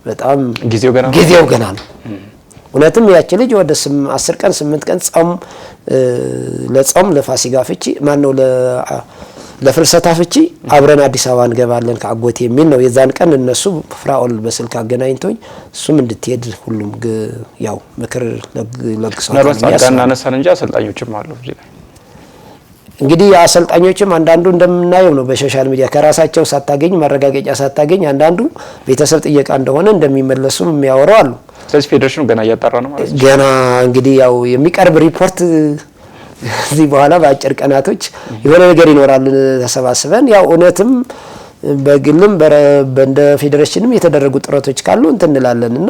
Speaker 2: በጣም ጊዜው ገና ነው። እውነትም ያቺ ልጅ ወደ 10 ቀን 8 ቀን ለጾም ለፋሲካ ፍቺ ማን ነው ለፍልሰታ ፍቺ አብረን አዲስ አበባ እንገባለን ከአጎቴ የሚል ነው። የዛን ቀን እነሱ ፍራኦል በስልክ አገናኝቶኝ እሱም እንድትሄድ ሁሉም ያው ምክር ለግሰዋል።
Speaker 1: ነርሳጋና ነሳን እንጂ አሰልጣኞችም አሉ እዚህ ላይ
Speaker 2: እንግዲህ አሰልጣኞችም አንዳንዱ እንደምናየው ነው በሶሻል ሚዲያ ከራሳቸው ሳታገኝ ማረጋገጫ ሳታገኝ አንዳንዱ ቤተሰብ ጥየቃ እንደሆነ እንደሚመለሱም የሚያወራው አሉ።
Speaker 1: ስለዚህ ፌዴሬሽኑ ገና እያጣራ ነው ማለት ነው።
Speaker 2: ገና እንግዲህ ያው የሚቀርብ ሪፖርት እዚህ በኋላ በአጭር ቀናቶች የሆነ ነገር ይኖራል ተሰባስበን ያው እውነትም በግልም በእንደ ፌዴሬሽንም የተደረጉ ጥረቶች ካሉ እንትንላለንና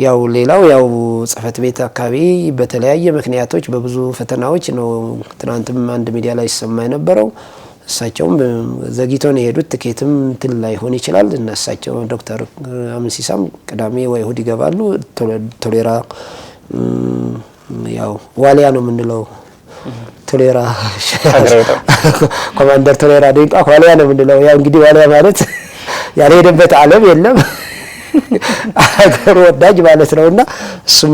Speaker 2: ያው ሌላው ያው ጽፈት ቤት አካባቢ በተለያየ ምክንያቶች በብዙ ፈተናዎች ነው ትናንትም አንድ ሚዲያ ላይ ሲሰማ የነበረው እሳቸውም ዘግይተው ነው የሄዱት ትኬትም እንትን ላይ ሆነ ይችላል እነሳቸው ዶክተር አምሲሳም ቅዳሜ ወይ እሁድ ይገባሉ። ቶሌራ ያው ዋሊያ ነው የምንለው ቶሌራ ኮማንደር ቶሌራ ደንቃ ዋሊያ ነው የምንለው ያው እንግዲህ ዋሊያ ማለት ያልሄደበት ዓለም የለም አገር ወዳጅ ማለት ነውና እሱም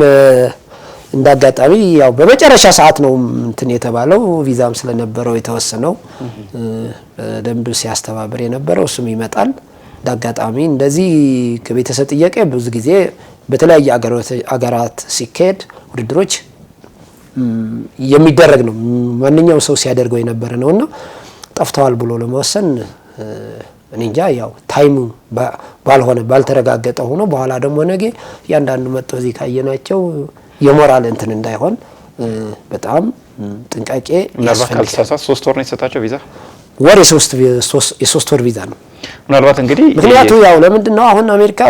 Speaker 2: እንዳጋጣሚ ያው በመጨረሻ ሰዓት ነው እንትን የተባለው ቪዛም ስለነበረው የተወሰነው በደንብ ሲያስተባብር የነበረው እሱም ይመጣል። እንዳጋጣሚ እንደዚህ ከቤተሰብ ጥያቄ ብዙ ጊዜ በተለያየ አገራት ሲካሄድ ውድድሮች የሚደረግ ነው ማንኛውም ሰው ሲያደርገው የነበረ ነውና ጠፍተዋል ብሎ ለመወሰን እኔ እንጃ ያው ታይሙ ባልተረጋገጠ ሆኖ በኋላ ደግሞ ነገ ያንዳንዱ መጥቶ እዚህ ካየናቸው የሞራል እንትን እንዳይሆን በጣም ጥንቃቄ
Speaker 1: ያስፈልጋል። 3 ወር ነው የተሰጣቸው ቪዛ
Speaker 2: ወር የሶስት ወር ቪዛ ነው።
Speaker 1: ምናልባት እንግዲህ
Speaker 2: ምክንያቱ ያው ለምንድነው አሁን አሜሪካ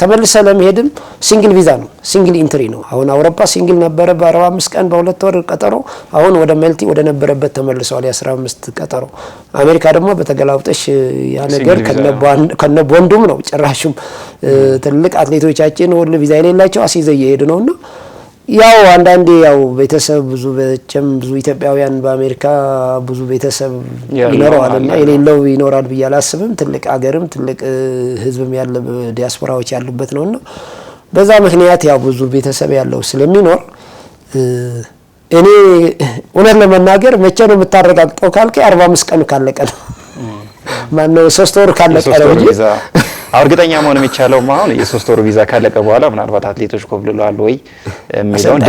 Speaker 2: ተመልሰ ለመሄድም ሲንግል ቪዛ ነው ሲንግል ኢንትሪ ነው። አሁን አውሮፓ ሲንግል ነበረ በ45 ቀን በ2 ወር ቀጠሮ አሁን ወደ መልቲ ወደ ነበረበት ተመልሰዋል የ15 ቀጠሮ። አሜሪካ ደግሞ በተገላውጠሽ ያ ነገር ከነቦንዱም ነው ጭራሽም ትልቅ አትሌቶቻችን ሁሉ ቪዛ የሌላቸው አስይዘው እየሄዱ ነውና ያው አንዳንዴ ያው ቤተሰብ ብዙ ኢትዮጵያውያን በአሜሪካ ብዙ ቤተሰብ ይኖራልና የሌለው ይኖራል ብዬ አላስብም። ትልቅ አገርም ትልቅ ህዝብም ያለ ዲያስፖራዎች ያሉበት ነውና በዛ ምክንያት ያው ብዙ ቤተሰብ ያለው ስለሚኖር እኔ እውነት ለመናገር መቼ ነው የምታረጋግጠው ካልከኝ 45 ቀን ካለቀ ነው ማነው 3 ወር ካለቀ ነው እንጂ
Speaker 1: እርግጠኛ መሆን የሚቻለው አሁን የ3 ወር ቪዛ ካለቀ በኋላ ምናልባት አትሌቶች ኮብልሏል ወይ የሚለውን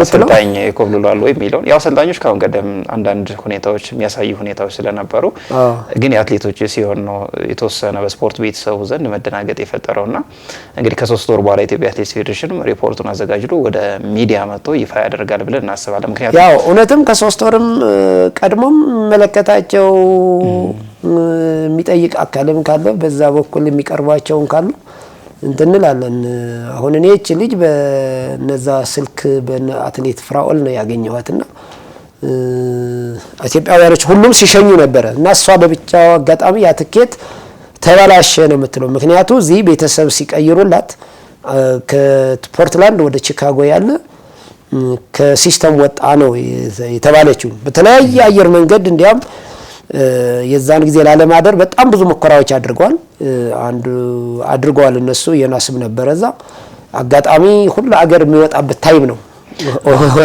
Speaker 1: አሰልጣኝ ኮብልሏል ወይ የሚለውን ያው አሰልጣኞች ካሁን ቀደም አንዳንድ ሁኔታዎች የሚያሳዩ ሁኔታዎች ስለነበሩ ግን የአትሌቶች ሲሆን ነው የተወሰነ በስፖርት ቤተሰቡ ዘንድ መደናገጥ የፈጠረውና እንግዲህ ከ3 ወር በኋላ ኢትዮጵያ አትሌቲክስ ፌዴሬሽን ሪፖርቱን አዘጋጅቶ ወደ ሚዲያ መጥቶ ይፋ ያደርጋል ብለን እናስባለን። ምክንያቱም
Speaker 2: ያው እውነትም ከ3 ወርም ቀድሞም መለከታቸው የሚጠይቅ አካልም ካለ በዛ በኩል የሚቀርባቸውን ካሉ እንትንላለን። አሁን እኔ እቺ ልጅ በነዛ ስልክ በአትሌት ፍራኦል ነው ያገኘኋትና ኢትዮጵያውያኖች ሁሉም ሲሸኙ ነበር እና እሷ በብቻው አጋጣሚ ያ ትኬት ተበላሸ ነው የምትለው። ምክንያቱ እዚህ ቤተሰብ ሲቀይሩላት ከፖርትላንድ ወደ ቺካጎ ያለ ከሲስተም ወጣ ነው የተባለችው። በተለያየ አየር መንገድ እንዲያም የዛን ጊዜ ላለማደር በጣም ብዙ ሙከራዎች አድርገዋል እነሱ የናስብ ነበር። እዛ አጋጣሚ ሁሉ አገር የሚወጣበት ታይም ነው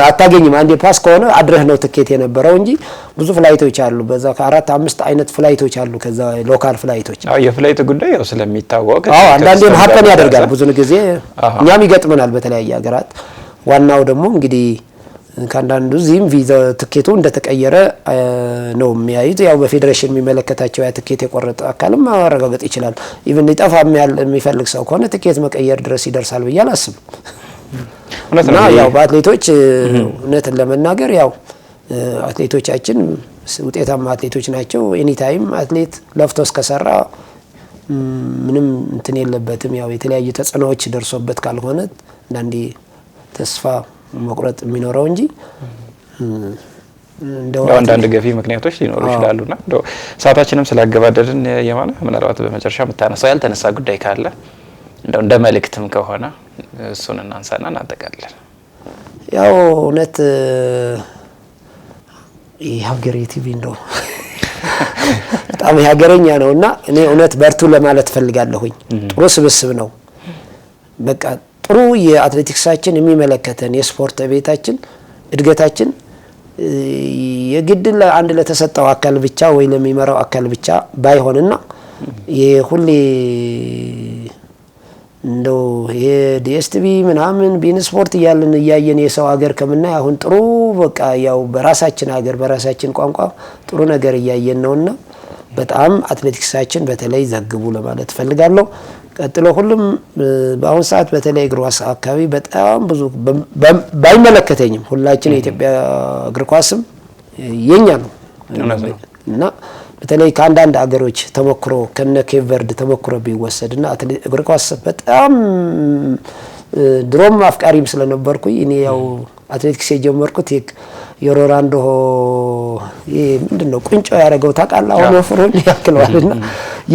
Speaker 2: አታገኝም። አንዴ ፓስ ከሆነ አድረህ ነው ትኬት የነበረው እንጂ ብዙ ፍላይቶች አሉ። በዛ ከ4 5 አይነት ፍላይቶች አሉ። ከዛ ሎካል ፍላይቶች
Speaker 1: የፍላይት ጉዳይ ያው ስለሚታወቅ
Speaker 2: አንዳንዴም ሀፐን ያደርጋል። ብዙ ጊዜ እኛም ይገጥመናል በተለያየ ሀገራት። ዋናው ደግሞ እንግዲህ ካንዳንዱ ዚም ቪዛ ትኬቱ እንደተቀየረ ነው የሚያዩት። ያው በፌዴሬሽን የሚመለከታቸው ያ ትኬት የቆረጠ አካልም ማረጋገጥ ይችላል። ኢቭን ሊጠፋ የሚፈልግ ሰው ከሆነ ትኬት መቀየር ድረስ ይደርሳል ብዬ አላስብም። እና ያው በአትሌቶች እውነትን ለመናገር ያው አትሌቶቻችን ውጤታማ አትሌቶች ናቸው። ኤኒ ታይም አትሌት ለፍቶ እስከሰራ ምንም እንትን የለበትም። ያው የተለያዩ ተጽዕኖዎች ደርሶበት ካልሆነ አንዳንዴ ተስፋ መቁረጥ የሚኖረው እንጂ
Speaker 1: እንደው አንዳንድ ገፊ ምክንያቶች ሊኖሩ ይችላሉና እንደው ሰዓታችንም ስላገባደድን የማነ ምናልባት በመጨረሻ የምታነሳው ያልተነሳ ጉዳይ ካለ እንደው እንደ መልእክትም ከሆነ እሱን እናንሳና እናጠቃለን።
Speaker 2: ያው እውነት የሀገሬ ቲቪ እንደው በጣም የሀገረኛ ነውና እኔ እውነት በርቱ ለማለት ፈልጋለሁኝ። ጥሩ ስብስብ ነው። በቃ ጥሩ የአትሌቲክሳችን የሚመለከተን የስፖርት ቤታችን እድገታችን የግድ ለአንድ ለተሰጠው አካል ብቻ ወይ ለሚመራው አካል ብቻ ባይሆንና የሁሌ እንደው የዲኤስቲቪ ምናምን ቢን ስፖርት እያየን የሰው ሀገር ከምናይ አሁን ጥሩ በቃ ያው በራሳችን ሀገር በራሳችን ቋንቋ ጥሩ ነገር እያየን ነውና በጣም አትሌቲክሳችን በተለይ ዘግቡ ለማለት ፈልጋለሁ። ቀጥሎ ሁሉም በአሁን ሰዓት በተለይ እግር ኳስ አካባቢ በጣም ብዙ ባይመለከተኝም ሁላችን የኢትዮጵያ እግር ኳስም የኛ ነው እና በተለይ ከአንዳንድ አገሮች ተሞክሮ ከነ ኬፕ ቨርድ ተሞክሮ ቢወሰድና እግር ኳስ በጣም ድሮም አፍቃሪም ስለነበርኩኝ እኔ ያው አትሌቲክስ የጀመርኩት የሮናልዶ ምንድነው ቁንጮ ያደረገው ታውቃለህ? አሁን ወፍሮን ያክለዋልና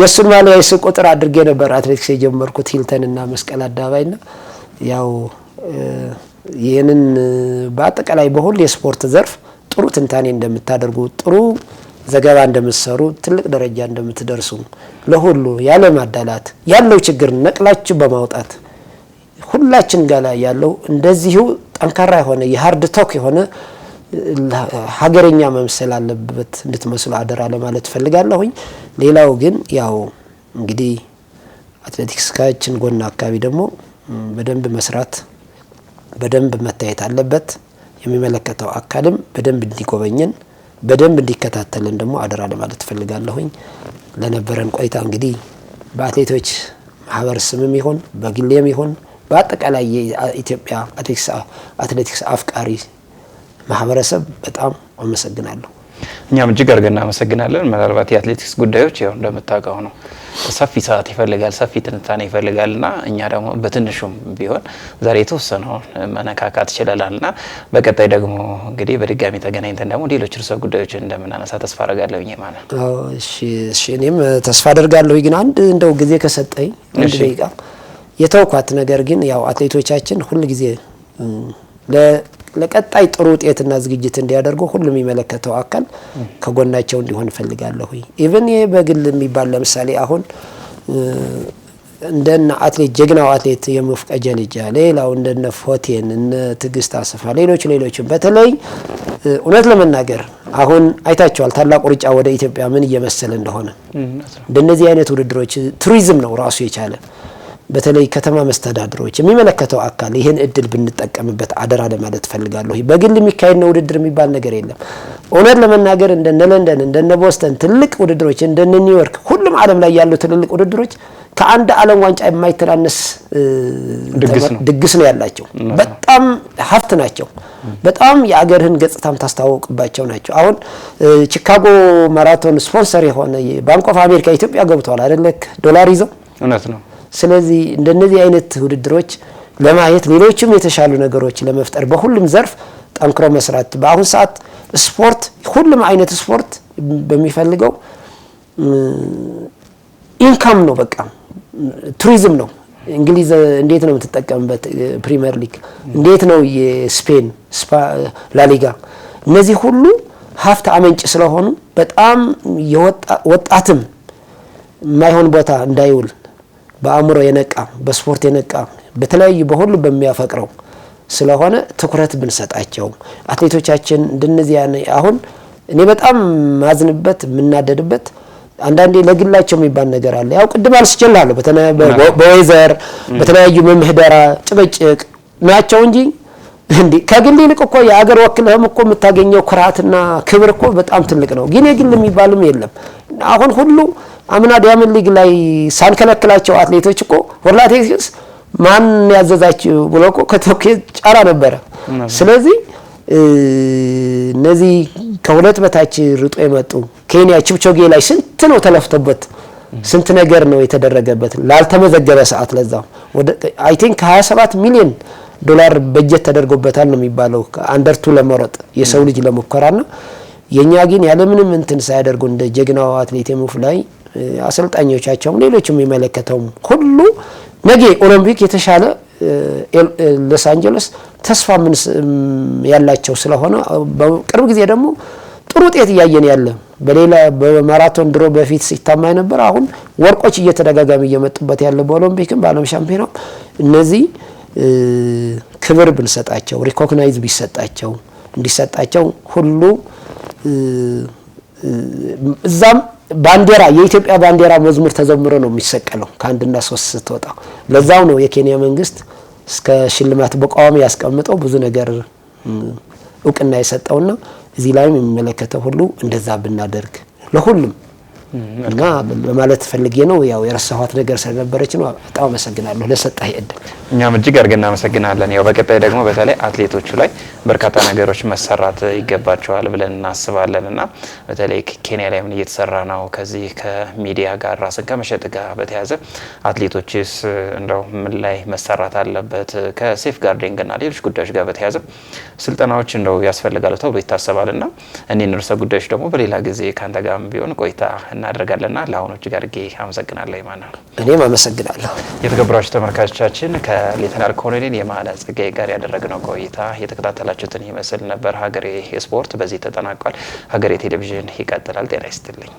Speaker 2: የሱን ማሊያ የሱ ቁጥር አድርጌ ነበር አትሌቲክስ የጀመርኩት ሂልተን እና መስቀል አደባባይና ያው ይሄንን በአጠቃላይ በሁሉ የስፖርት ዘርፍ ጥሩ ትንታኔ እንደምታደርጉ ጥሩ ዘገባ እንደምትሰሩ ትልቅ ደረጃ እንደምትደርሱ ለሁሉ ያለ ማዳላት ያለው ችግር ነቅላችሁ በማውጣት ሁላችን ጋር ያለው እንደዚሁ ጠንካራ የሆነ የሃርድ ቶክ የሆነ ሀገረኛ መምሰል አለበት እንድትመስሉ አደራ ለማለት ፈልጋለሁኝ። ሌላው ግን ያው እንግዲህ አትሌቲክስ ካችን ጎና አካባቢ ደግሞ በደንብ መስራት በደንብ መታየት አለበት። የሚመለከተው አካልም በደንብ እንዲጎበኘን በደንብ እንዲከታተልን ደግሞ አደራ ለማለት ፈልጋለሁኝ። ለነበረን ቆይታ እንግዲህ በአትሌቶች ማህበር ስምም ይሁን በግሌም ይሁን በአጠቃላይ የኢትዮጵያ አትሌቲክስ አፍቃሪ ማህበረሰብ በጣም አመሰግናለሁ።
Speaker 1: እኛም እጅግ አድርገን እናመሰግናለን። ምናልባት የአትሌቲክስ ጉዳዮች ያው እንደምታውቀው ነው ሰፊ ሰዓት ይፈልጋል፣ ሰፊ ትንታኔ ይፈልጋልና እኛ ደግሞ በትንሹም ቢሆን ዛሬ የተወሰነው መነካካት ይችላልና በቀጣይ ደግሞ እንግዲህ በድጋሚ ተገናኝተን ደግሞ ሌሎች ርዕሰ ጉዳዮችን እንደምናነሳ ተስፋ አደርጋለሁ ማለት ነው።
Speaker 2: አዎ እሺ እኔም ተስፋ አደርጋለሁ። ግን አንድ እንደው ጊዜ ከሰጠኝ አንድ ደቂቃ የተውኳት ነገር ግን ያው አትሌቶቻችን ሁሉ ጊዜ ለቀጣይ ጥሩ ውጤትና ዝግጅት እንዲያደርጉ ሁሉም የሚመለከተው አካል ከጎናቸው እንዲሆን ፈልጋለሁ። ኢቭን በግል የሚባል ለምሳሌ አሁን እንደነ አትሌት ጀግናው አትሌት የሙፍቀ ጀልጃ ሌላው እንደነ ፎቴን እነ ትግስት አሰፋ ሌሎችም በተለይ እውነት ለመናገር አሁን አይታችኋል ታላቁ ሩጫ ወደ ኢትዮጵያ ምን እየመሰለ እንደሆነ። እንደነዚህ አይነት ውድድሮች ቱሪዝም ነው ራሱ የቻለ። በተለይ ከተማ መስተዳድሮች የሚመለከተው አካል ይሄን እድል ብንጠቀምበት አደራ ለማለት ፈልጋለሁ። በግል የሚካሄድ ነው ውድድር የሚባል ነገር የለም። እውነት ለመናገር እንደነ ለንደን እንደነ ቦስተን ትልቅ ውድድሮች እንደነ ኒውዮርክ ሁሉም ዓለም ላይ ያሉ ትልልቅ ውድድሮች ከአንድ ዓለም ዋንጫ የማይተናነስ ድግስ ነው ያላቸው። በጣም ሀብት ናቸው። በጣም የአገርህን ገጽታም ታስተዋውቅባቸው ናቸው። አሁን ቺካጎ ማራቶን ስፖንሰር የሆነ ባንክ ኦፍ አሜሪካ ኢትዮጵያ ገብቷል አይደለ? ዶላር ይዘው
Speaker 1: እውነት ነው።
Speaker 2: ስለዚህ እንደነዚህ አይነት ውድድሮች ለማየት ሌሎችም የተሻሉ ነገሮች ለመፍጠር በሁሉም ዘርፍ ጠንክሮ መስራት በአሁን ሰዓት ስፖርት ሁሉም አይነት ስፖርት በሚፈልገው ኢንካም ነው። በቃ ቱሪዝም ነው። እንግሊዝ እንዴት ነው የምትጠቀምበት? ፕሪሚየር ሊግ እንዴት ነው የስፔን ላሊጋ? እነዚህ ሁሉ ሀብት አመንጭ ስለሆኑ በጣም ወጣትም የማይሆን ቦታ እንዳይውል በአእምሮ የነቃ በስፖርት የነቃ በተለያዩ በሁሉ በሚያፈቅረው ስለሆነ ትኩረት ብንሰጣቸው አትሌቶቻችን እንደነዚህ አሁን እኔ በጣም ማዝንበት የምናደድበት አንዳንዴ ለግላቸው የሚባል ነገር አለ። ያው ቅድም አልስችላለሁ በወይዘር በተለያዩ መምህደራ ጭቅጭቅ ናቸው እንጂ እንዴ ከግል ይልቅ እኮ የአገር ወክለህም እኮ የምታገኘው ኩራትና ክብር እኮ በጣም ትልቅ ነው። ግን የግል የሚባልም የለም። አሁን ሁሉ አምና ዳይመንድ ሊግ ላይ ሳንከለክላቸው አትሌቶች እኮ ወርልድ አትሌቲክስ ማን ያዘዛችሁ ብሎ እኮ ከቶኪዮ ጫራ ነበረ። ስለዚህ እነዚህ ከሁለት በታች ርጦ የመጡ ኬንያ ቺፕቾጌ ላይ ስንት ነው ተለፍቶበት ስንት ነገር ነው የተደረገበት ላልተመዘገበ ሰዓት ለዛው ወደ አይ ቲንክ 27 ሚሊዮን ዶላር በጀት ተደርጎበታል ነው የሚባለው አንደርቱ ለመሮጥ የሰው ልጅ ለሙከራና የኛ ግን ያለምንም እንትን ሳያደርጉ እንደ ጀግናው አትሌት ሙፍ ላይ አሰልጣኞቻቸው ሌሎችም የሚመለከተው ሁሉ ነገ ኦሎምፒክ የተሻለ ሎስ አንጀለስ ተስፋ ምን ያላቸው ስለሆነ በቅርብ ጊዜ ደግሞ ጥሩ ውጤት እያየን ያለ በሌላ በማራቶን ድሮ በፊት ሲታማ ነበር። አሁን ወርቆች እየተደጋጋሚ እየመጡበት ያለ በኦሎምፒክም በዓለም ሻምፒዮናው እነዚህ ክብር ብንሰጣቸው ሪኮግናይዝ ቢሰጣቸው እንዲሰጣቸው ሁሉ እዛም ባንዲራ የኢትዮጵያ ባንዲራ መዝሙር ተዘምሮ ነው የሚሰቀለው ከአንድና ሶስት ስትወጣ። ለዛው ነው የኬንያ መንግስት እስከ ሽልማት በቋሚ ያስቀምጠው ብዙ ነገር እውቅና የሰጠውና እዚህ ላይም የሚመለከተው ሁሉ እንደዛ ብናደርግ ለሁሉም እና በማለት ፈልጌ ነው። ያው የረሳኋት ነገር ስለነበረች ነው። በጣም አመሰግናለሁ ለሰጣይ እድል።
Speaker 1: እኛም እጅግ አድርገን እናመሰግናለን። ያው በቀጣይ ደግሞ በተለይ አትሌቶቹ ላይ በርካታ ነገሮች መሰራት ይገባቸዋል ብለን እናስባለንና በተለይ ኬንያ ላይ ምን እየተሰራ ነው ከዚህ ከሚዲያ ጋር ራስን ከመሸጥ ጋር በተያያዘ አትሌቶችስ እንደው ምን ላይ መሰራት አለበት ከሴፍ ጋርዲንግ እና ሌሎች ጉዳዮች ጋር በተያያዘ ስልጠናዎች እንደው ያስፈልጋሉ ተብሎ ይታሰባልና እኔን ርዕሰ ጉዳዮች ደግሞ በሌላ ጊዜ ካንተ ጋርም ቢሆን ቆይታ እናደርጋለንና ለአሁኑ እጅግ አድርጌ አመሰግናለሁ። ይማናል
Speaker 2: እኔም አመሰግናለሁ።
Speaker 1: የተከበራችሁ ተመልካቾቻችን ከሌተናል ኮሎኔል የማነ ጸጋዬ ጋር ያደረግነው ቆይታ የተከታተላችሁትን ይመስል ነበር። ሀገሬ ስፖርት በዚህ ተጠናቋል። ሀገሬ ቴሌቪዥን ይቀጥላል። ጤና ይስጥልኝ።